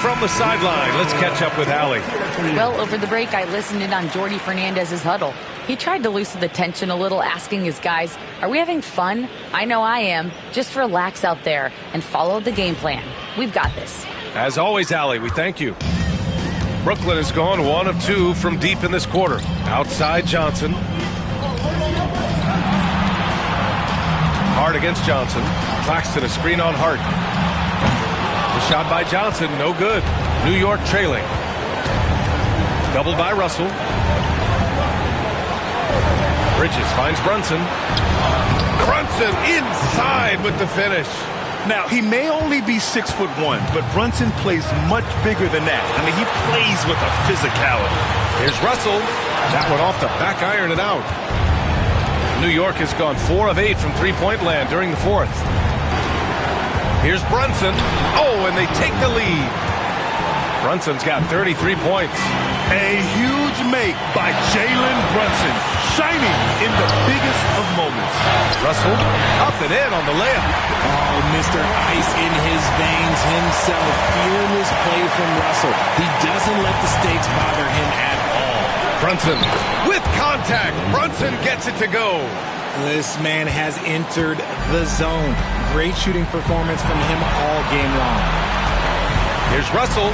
From the sideline, let's catch up with Allie. Well, over the break, I listened in on Jordy Fernandez's huddle. He tried to loosen the tension a little, asking his guys, are we having fun? I know I am. Just relax out there and follow the game plan. We've got this. As always, Allie, we thank you. Brooklyn has gone 1 of 2 from deep in this quarter. Outside Johnson. Hart against Johnson. Claxton a screen on Hart. The shot by Johnson, no good. New York trailing. Doubled by Russell. Bridges finds Brunson. Brunson inside with the finish. Now, he may only be 6'1", but Brunson plays much bigger than that. I mean, he plays with a physicality. Here's Russell. That one off the back iron and out. New York has gone 4 of 8 from three-point land during the fourth. Here's Brunson. Oh, and they take the lead. Brunson's got 33 points. A huge make by Jalen Brunson, shining in the biggest of moments. Russell up and in on the layup. Oh, Mr. Ice in his veins himself. Fearless play from Russell. He doesn't let the stakes bother him at all. Brunson with contact. Brunson gets it to go. This man has entered the zone. Great shooting performance from him all game long. Here's Russell.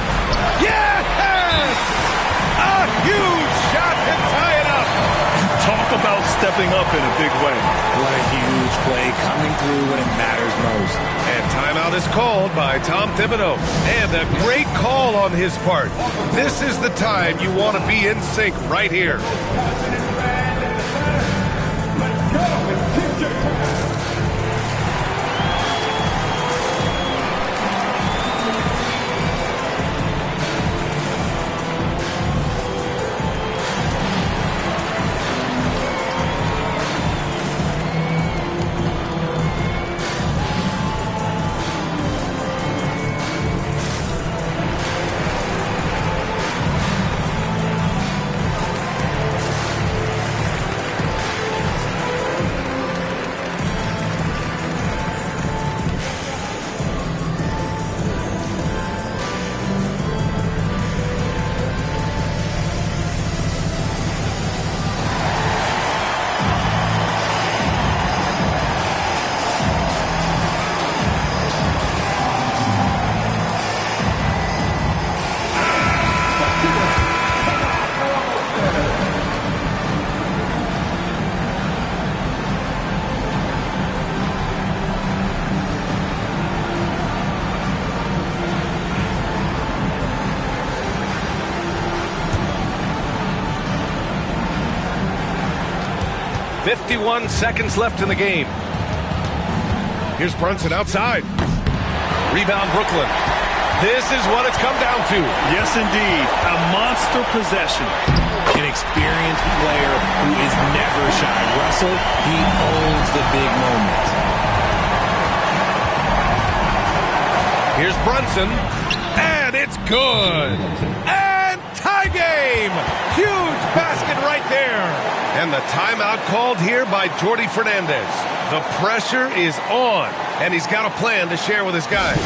Yes! A huge shot to tie it up. Talk about stepping up in a big way. What a huge play coming through when it matters most. And timeout is called by Tom Thibodeau. And a great call on his part. This is the time you want to be in sync right here. 51 seconds left in the game. Here's Brunson outside. Rebound Brooklyn. This is what it's come down to. Yes, indeed. A monster possession. An experienced player who is never shy. Russell, he owns the big moments. Here's Brunson. And it's good. And tie game. Huge basket right there. And the timeout called here by Jordi Fernandez. The pressure is on, and he's got a plan to share with his guys.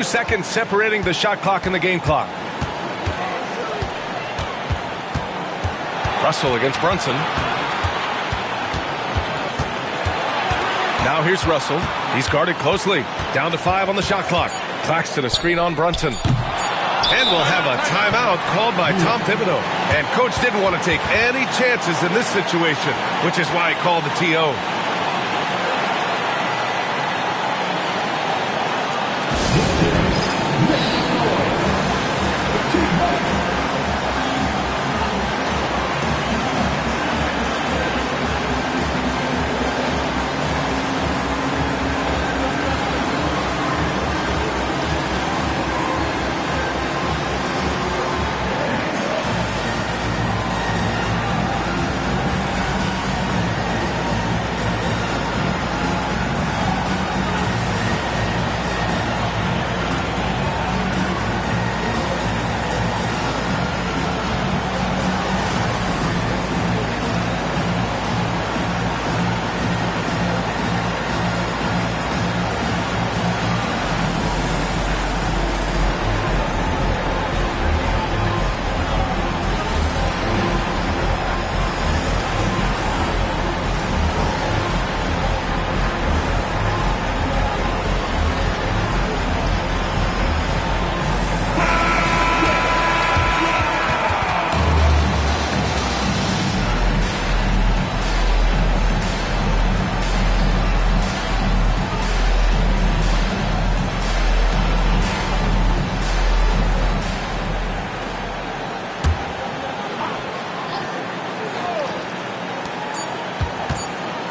Seconds separating the shot clock and the game clock. Russell against Brunson. Now here's Russell. He's guarded closely. Down to 5 on the shot clock. Claxton a screen on Brunson. And we'll have a timeout called by Tom Thibodeau. And coach didn't want to take any chances in this situation, which is why he called the TO.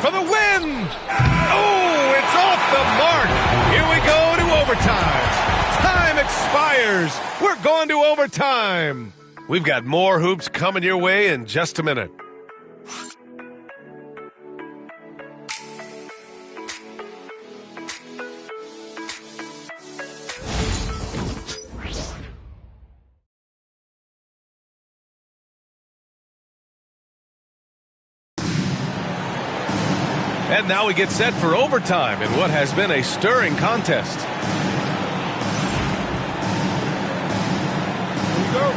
For the win! Oh, it's off the mark. Here we go to overtime. Time expires. We're going to overtime. We've got more hoops coming your way in just a minute. And now we get set for overtime in what has been a stirring contest. Here we go.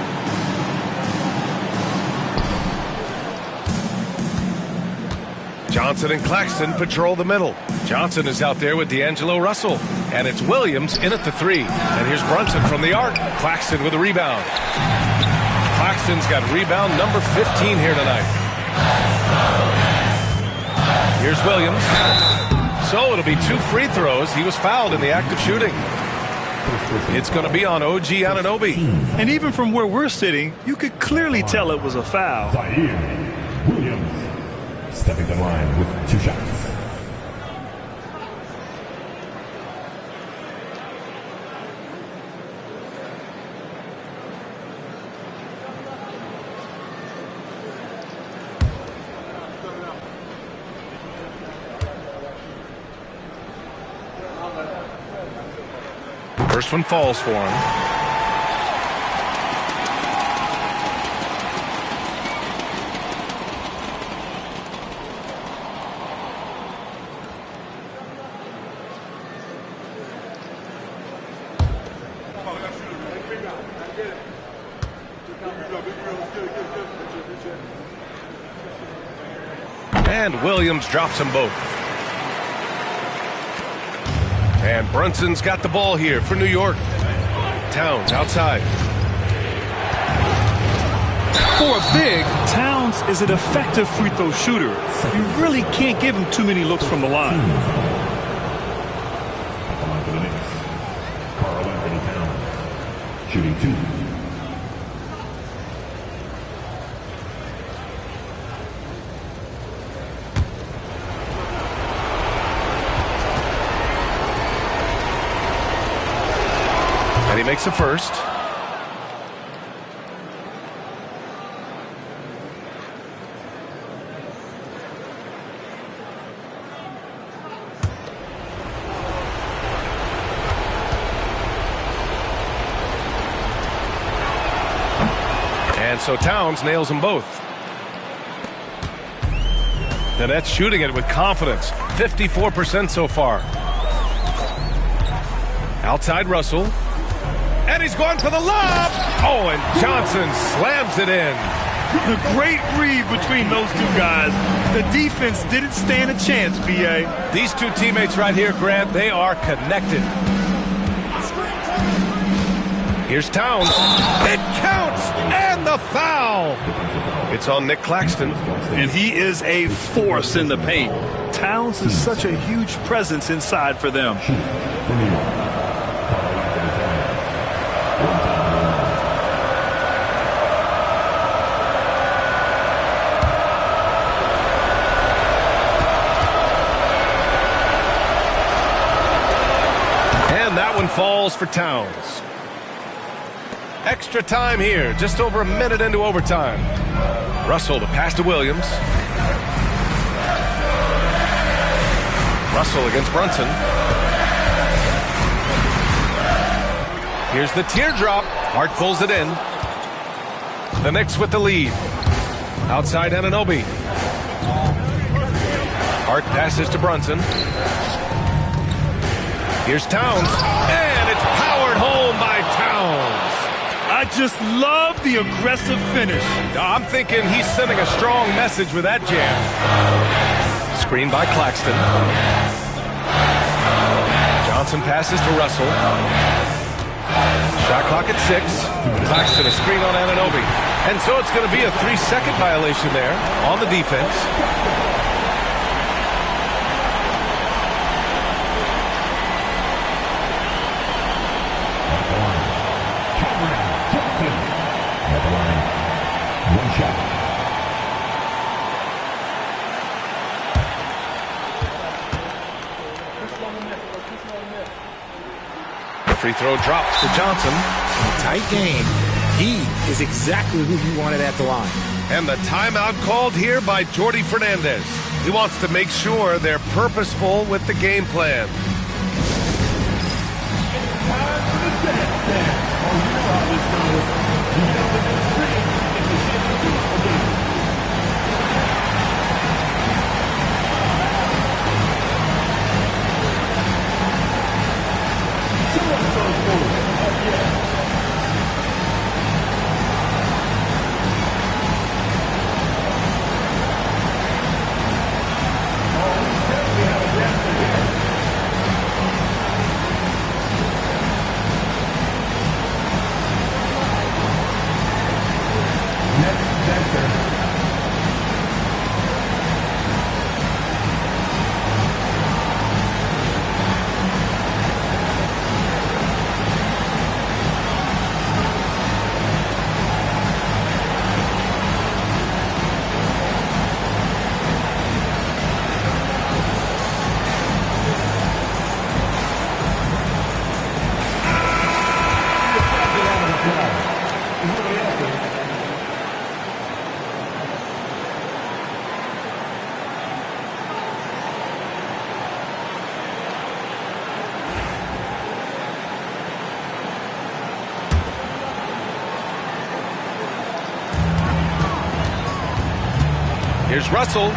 Johnson and Claxton patrol the middle. Johnson is out there with D'Angelo Russell. And it's Williams in at the 3. And here's Brunson from the arc. Claxton with a rebound. Claxton's got rebound number 15 here tonight. Here's Williams. So it'll be 2 free throws. He was fouled in the act of shooting. It's going to be on OG Anunoby. And even from where we're sitting, you could clearly tell it was a foul. Williams stepping to the line with 2 shots. First one falls for him. And Williams drops them both. And Brunson's got the ball here for New York. Towns outside. For a big, Towns is an effective free throw shooter. You really can't give him too many looks from the line. At the line for the Knicks, Karl Anthony Towns, shooting 2. And he makes the first. And so Towns nails them both. The Nets shooting it with confidence. 54% so far. Outside Russell. And he's going for the lob. Oh, and Johnson slams it in. The great read between those two guys. The defense didn't stand a chance, B.A. These two teammates right here, Grant, they are connected. Here's Towns. It counts, and the foul. It's on Nick Claxton. And he is a force in the paint. Towns is such a huge presence inside for them. And that one falls for Towns. Extra time here, just over a minute into overtime. Russell to pass to Williams. Russell against Brunson. Here's the teardrop. Hart pulls it in. The Knicks with the lead. Outside Anunoby. Hart passes to Brunson. Here's Towns. And it's powered home by Towns. I just love the aggressive finish. I'm thinking he's sending a strong message with that jam. Screen by Claxton. Johnson passes to Russell. Shot clock at 6. Claxton a screen on Anunoby. And so it's going to be a 3-second violation there on the defense. Free throw drops to Johnson. Tight game. He is exactly who you wanted at the line. And the timeout called here by Jordy Fernandez. He wants to make sure they're purposeful with the game plan. Here's Russell.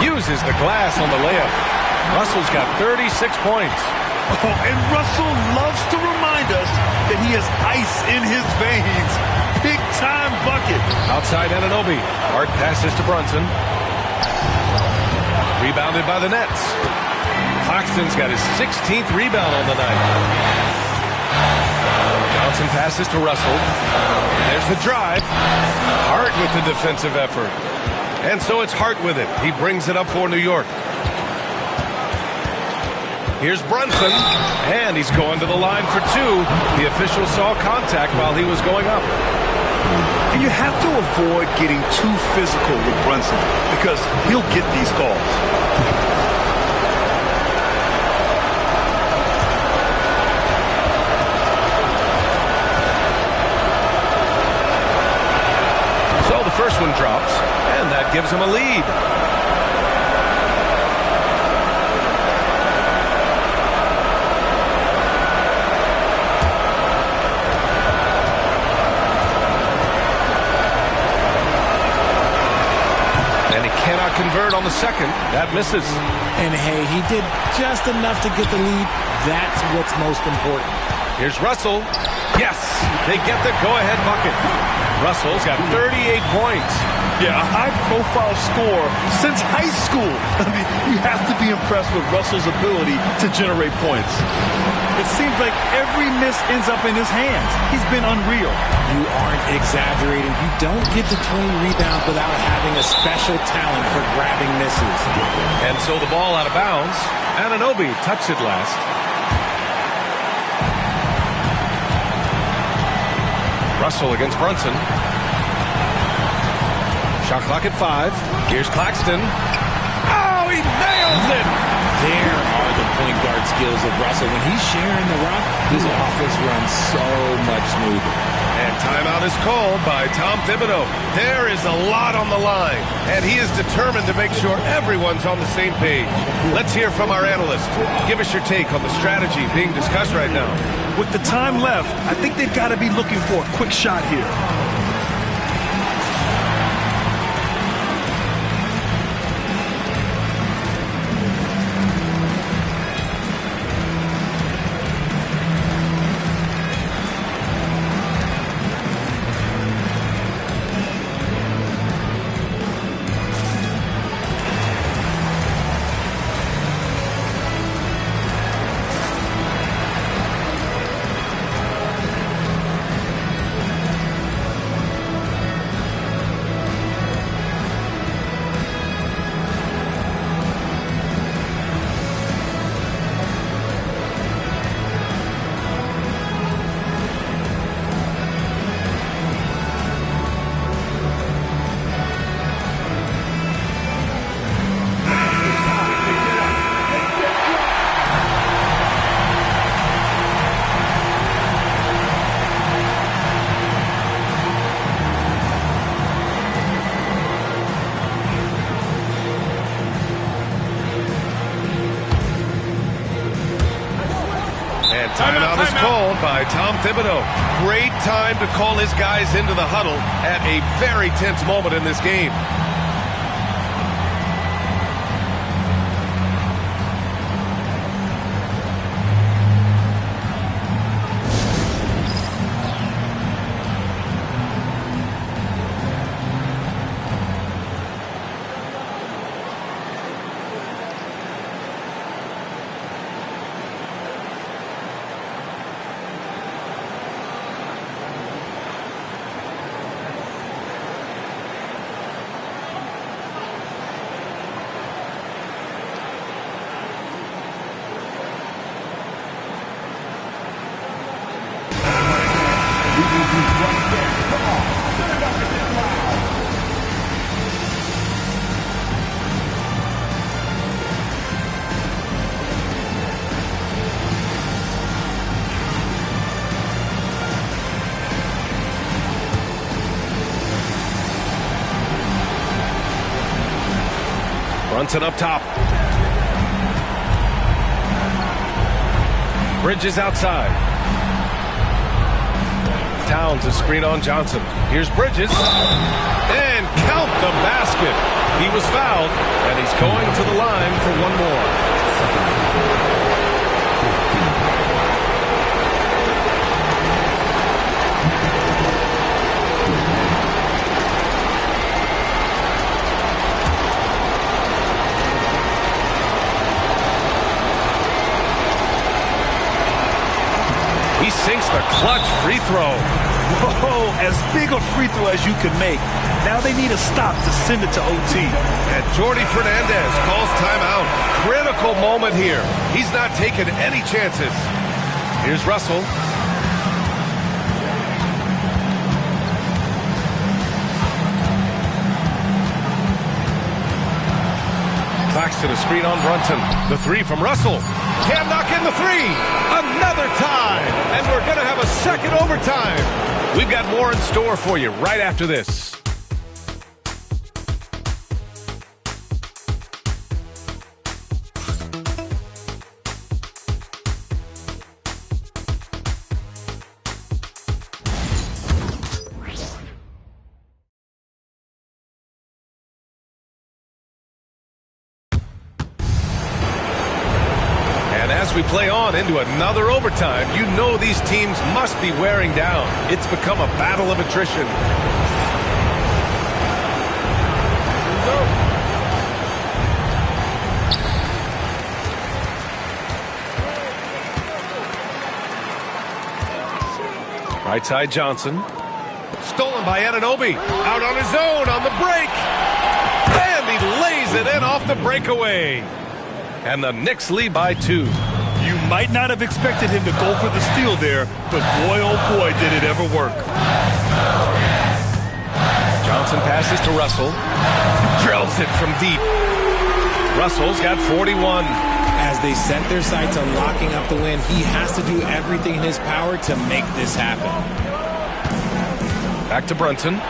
Uses the glass on the layup. Russell's got 36 points. Oh, and Russell loves to remind us that he has ice in his veins. Big-time bucket. Outside Anunoby. Hard passes to Brunson. Rebounded by the Nets. Claxton's got his 16th rebound on the night. Johnson passes to Russell. There's the drive. Hart with the defensive effort. And so it's Hart with it. He brings it up for New York. Here's Brunson, and he's going to the line for two. The official saw contact while he was going up. And you have to avoid getting too physical with Brunson because he'll get these calls. So the first one drops, and that gives him a lead. Cannot convert on the second. That misses. And hey, he did just enough to get the lead. That's what's most important. Here's Russell. Yes, they get the go-ahead bucket. Russell's got 38 points. Yeah, a high-profile score since high school. I mean, you have to be impressed with Russell's ability to generate points. It seems like every miss ends up in his hands. He's been unreal. You aren't exaggerating. You don't get to 20 rebounds without having a special talent for grabbing misses. And so the ball out of bounds. Anunoby touched it last. Russell against Brunson. Shot clock at 5. Here's Claxton. Oh, he nails it! There are the point guard skills of Russell. When he's sharing the rock, his offense runs so much smoother. And timeout is called by Tom Thibodeau. There is a lot on the line, and he is determined to make sure everyone's on the same page. Let's hear from our analyst. Give us your take on the strategy being discussed right now. With the time left, I think they've got to be looking for a quick shot here. Timeout is called by Tom Thibodeau. Great time to call his guys into the huddle at a very tense moment in this game. Brunson up top. Bridges outside. Towns a screen on Johnson. Here's Bridges. And count the basket. He was fouled, and he's going to the line for one more. He sinks the clutch free throw. Whoa, as big a free throw as you can make. Now they need a stop to send it to OT. And Jordy Fernandez calls timeout. Critical moment here. He's not taking any chances. Here's Russell. Claxton a screen on Brunson. The three from Russell. Can't knock in the three. Another time. And we're going to have a second overtime. We've got more in store for you right after this. As we play on into another overtime, you know these teams must be wearing down. It's become a battle of attrition. Right side Johnson. Stolen by Anunoby. Out on his own on the break. And he lays it in off the breakaway. And the Knicks lead by 2. You might not have expected him to go for the steal there, but boy, oh boy, did it ever work. Johnson passes to Russell. Drills it from deep. Russell's got 41. As they set their sights on locking up the win, he has to do everything in his power to make this happen. Back to Brunson.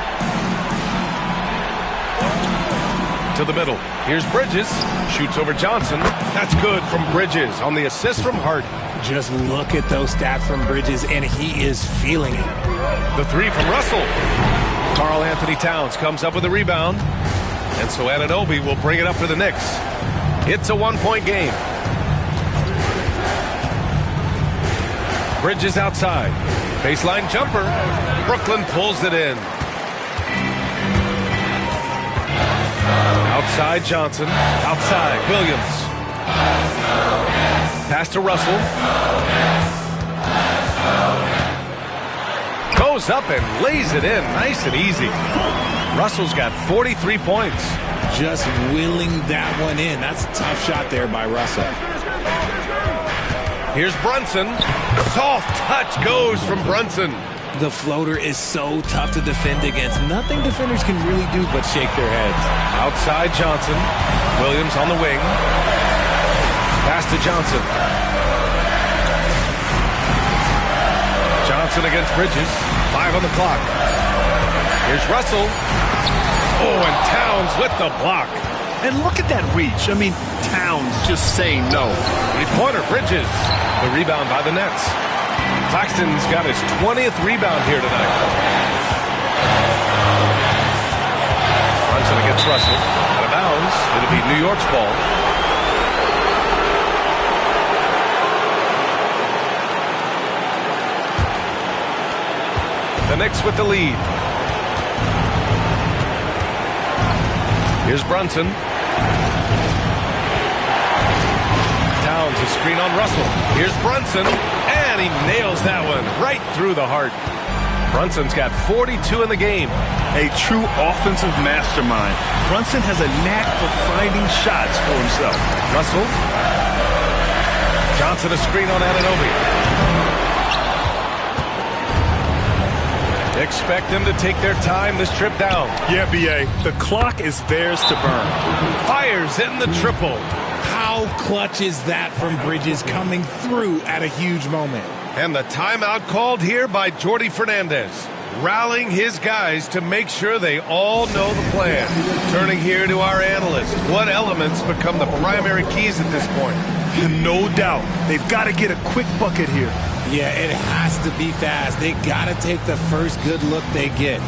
To the middle. Here's Bridges. Shoots over Johnson. That's good from Bridges on the assist from Hart. Just look at those stats from Bridges, and he is feeling it. The three from Russell. Karl Anthony Towns comes up with a rebound. And so Anunoby will bring it up for the Knicks. It's a one-point game. Bridges outside. Baseline jumper. Brooklyn pulls it in. Outside Johnson. Outside Williams. Pass to Russell. Goes up and lays it in. Nice and easy. Russell's got 43 points. Just willing that one in. That's a tough shot there by Russell. Here's Brunson. Soft touch goes from Brunson. The floater is so tough to defend against. Nothing defenders can really do but shake their heads. Outside Johnson. Williams on the wing. Pass to Johnson. Johnson against Bridges. 5 on the clock. Here's Russell. Oh, and Towns with the block. And look at that reach. I mean, Towns just saying no. Three-pointer Bridges. The rebound by the Nets. Claxton's got his 20th rebound here tonight. Brunson against Russell. Out of bounds. It'll be New York's ball. The Knicks with the lead. Here's Brunson. Towns a screen on Russell. Here's Brunson. And he nails that one right through the heart. Brunson's got 42 in the game. A true offensive mastermind. Brunson has a knack for finding shots for himself. Russell. Johnson a screen on Anunoby. Expect them to take their time this trip down. Yeah, B.A. The clock is theirs to burn. Fires in the triple. How clutch is that from Bridges coming through at a huge moment? And the timeout called here by Jordy Fernandez, rallying his guys to make sure they all know the plan. Turning here to our analyst, what elements become the primary keys at this point? No doubt. They've got to get a quick bucket here. Yeah, it has to be fast. They got to take the first good look they get.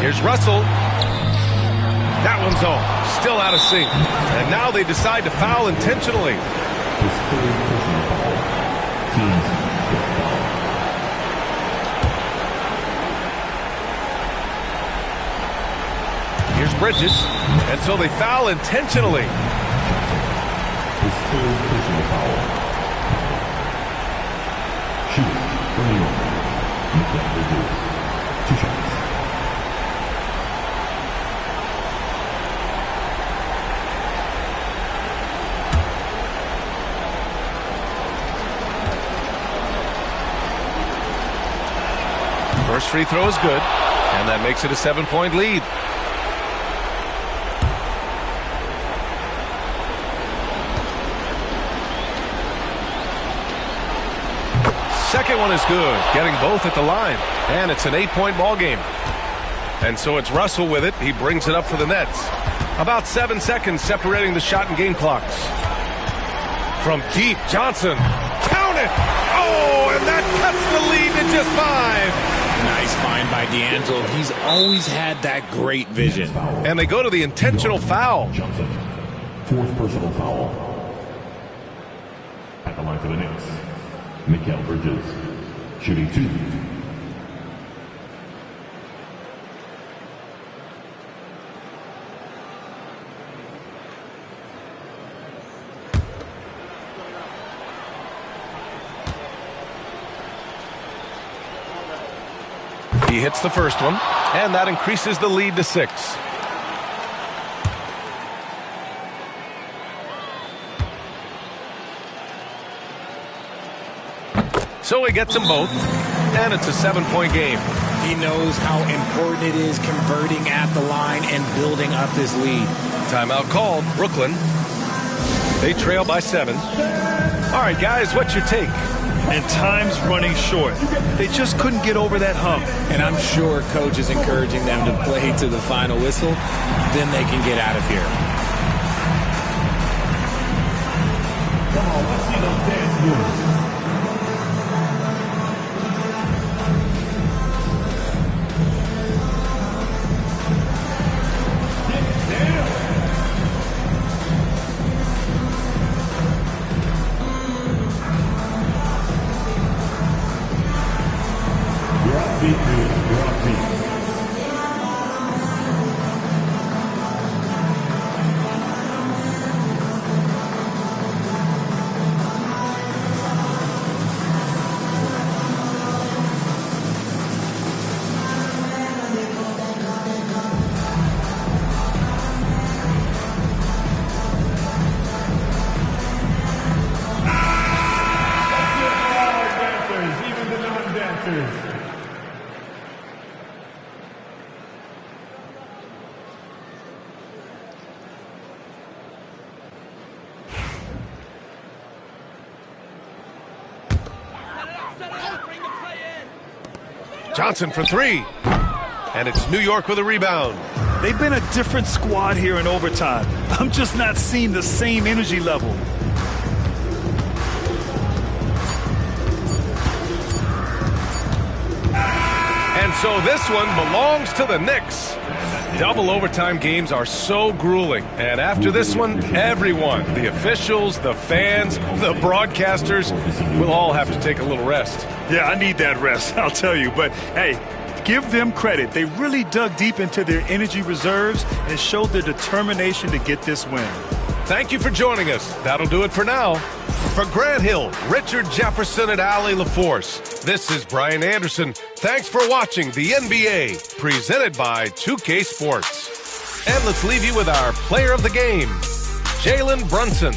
Here's Russell. That one's off. Still out of sync. And now they decide to foul intentionally. Here's Bridges. And so they foul intentionally. First free throw is good, and that makes it a 7-point lead. Second one is good, getting both at the line, and it's an 8-point ball game. And so it's Russell with it. He brings it up for the Nets. About 7 seconds separating the shot and game clocks. From deep, Johnson. Count it! Oh, and that cuts the lead to just 5. Nice find by D'Angelo. He's always had that great vision. And they go to the intentional foul. Johnson, fourth personal foul. At the line for the Knicks, Mikal Bridges, shooting 2. He hits the first one, and that increases the lead to 6. So he gets them both, and it's a 7-point game. He knows how important it is converting at the line and building up this lead. Timeout called. Brooklyn. They trail by 7. All right, guys, what's your take? And time's running short. They just couldn't get over that hump. And I'm sure coach is encouraging them to play to the final whistle. Then they can get out of here. Come on, let's see those dance moves. Johnson for 3. And it's New York with a rebound. They've been a different squad here in overtime. I'm just not seeing the same energy level. And so this one belongs to the Knicks. Double overtime games are so grueling. And after this one, everyone, the officials, the fans, the broadcasters, will all have to take a little rest. Yeah, I need that rest, I'll tell you. But, hey, give them credit. They really dug deep into their energy reserves and showed their determination to get this win. Thank you for joining us. That'll do it for now. For Grant Hill, Richard Jefferson, and Allie LaForce, this is Brian Anderson. Thanks for watching the NBA, presented by 2K Sports. And let's leave you with our player of the game, Jalen Brunson.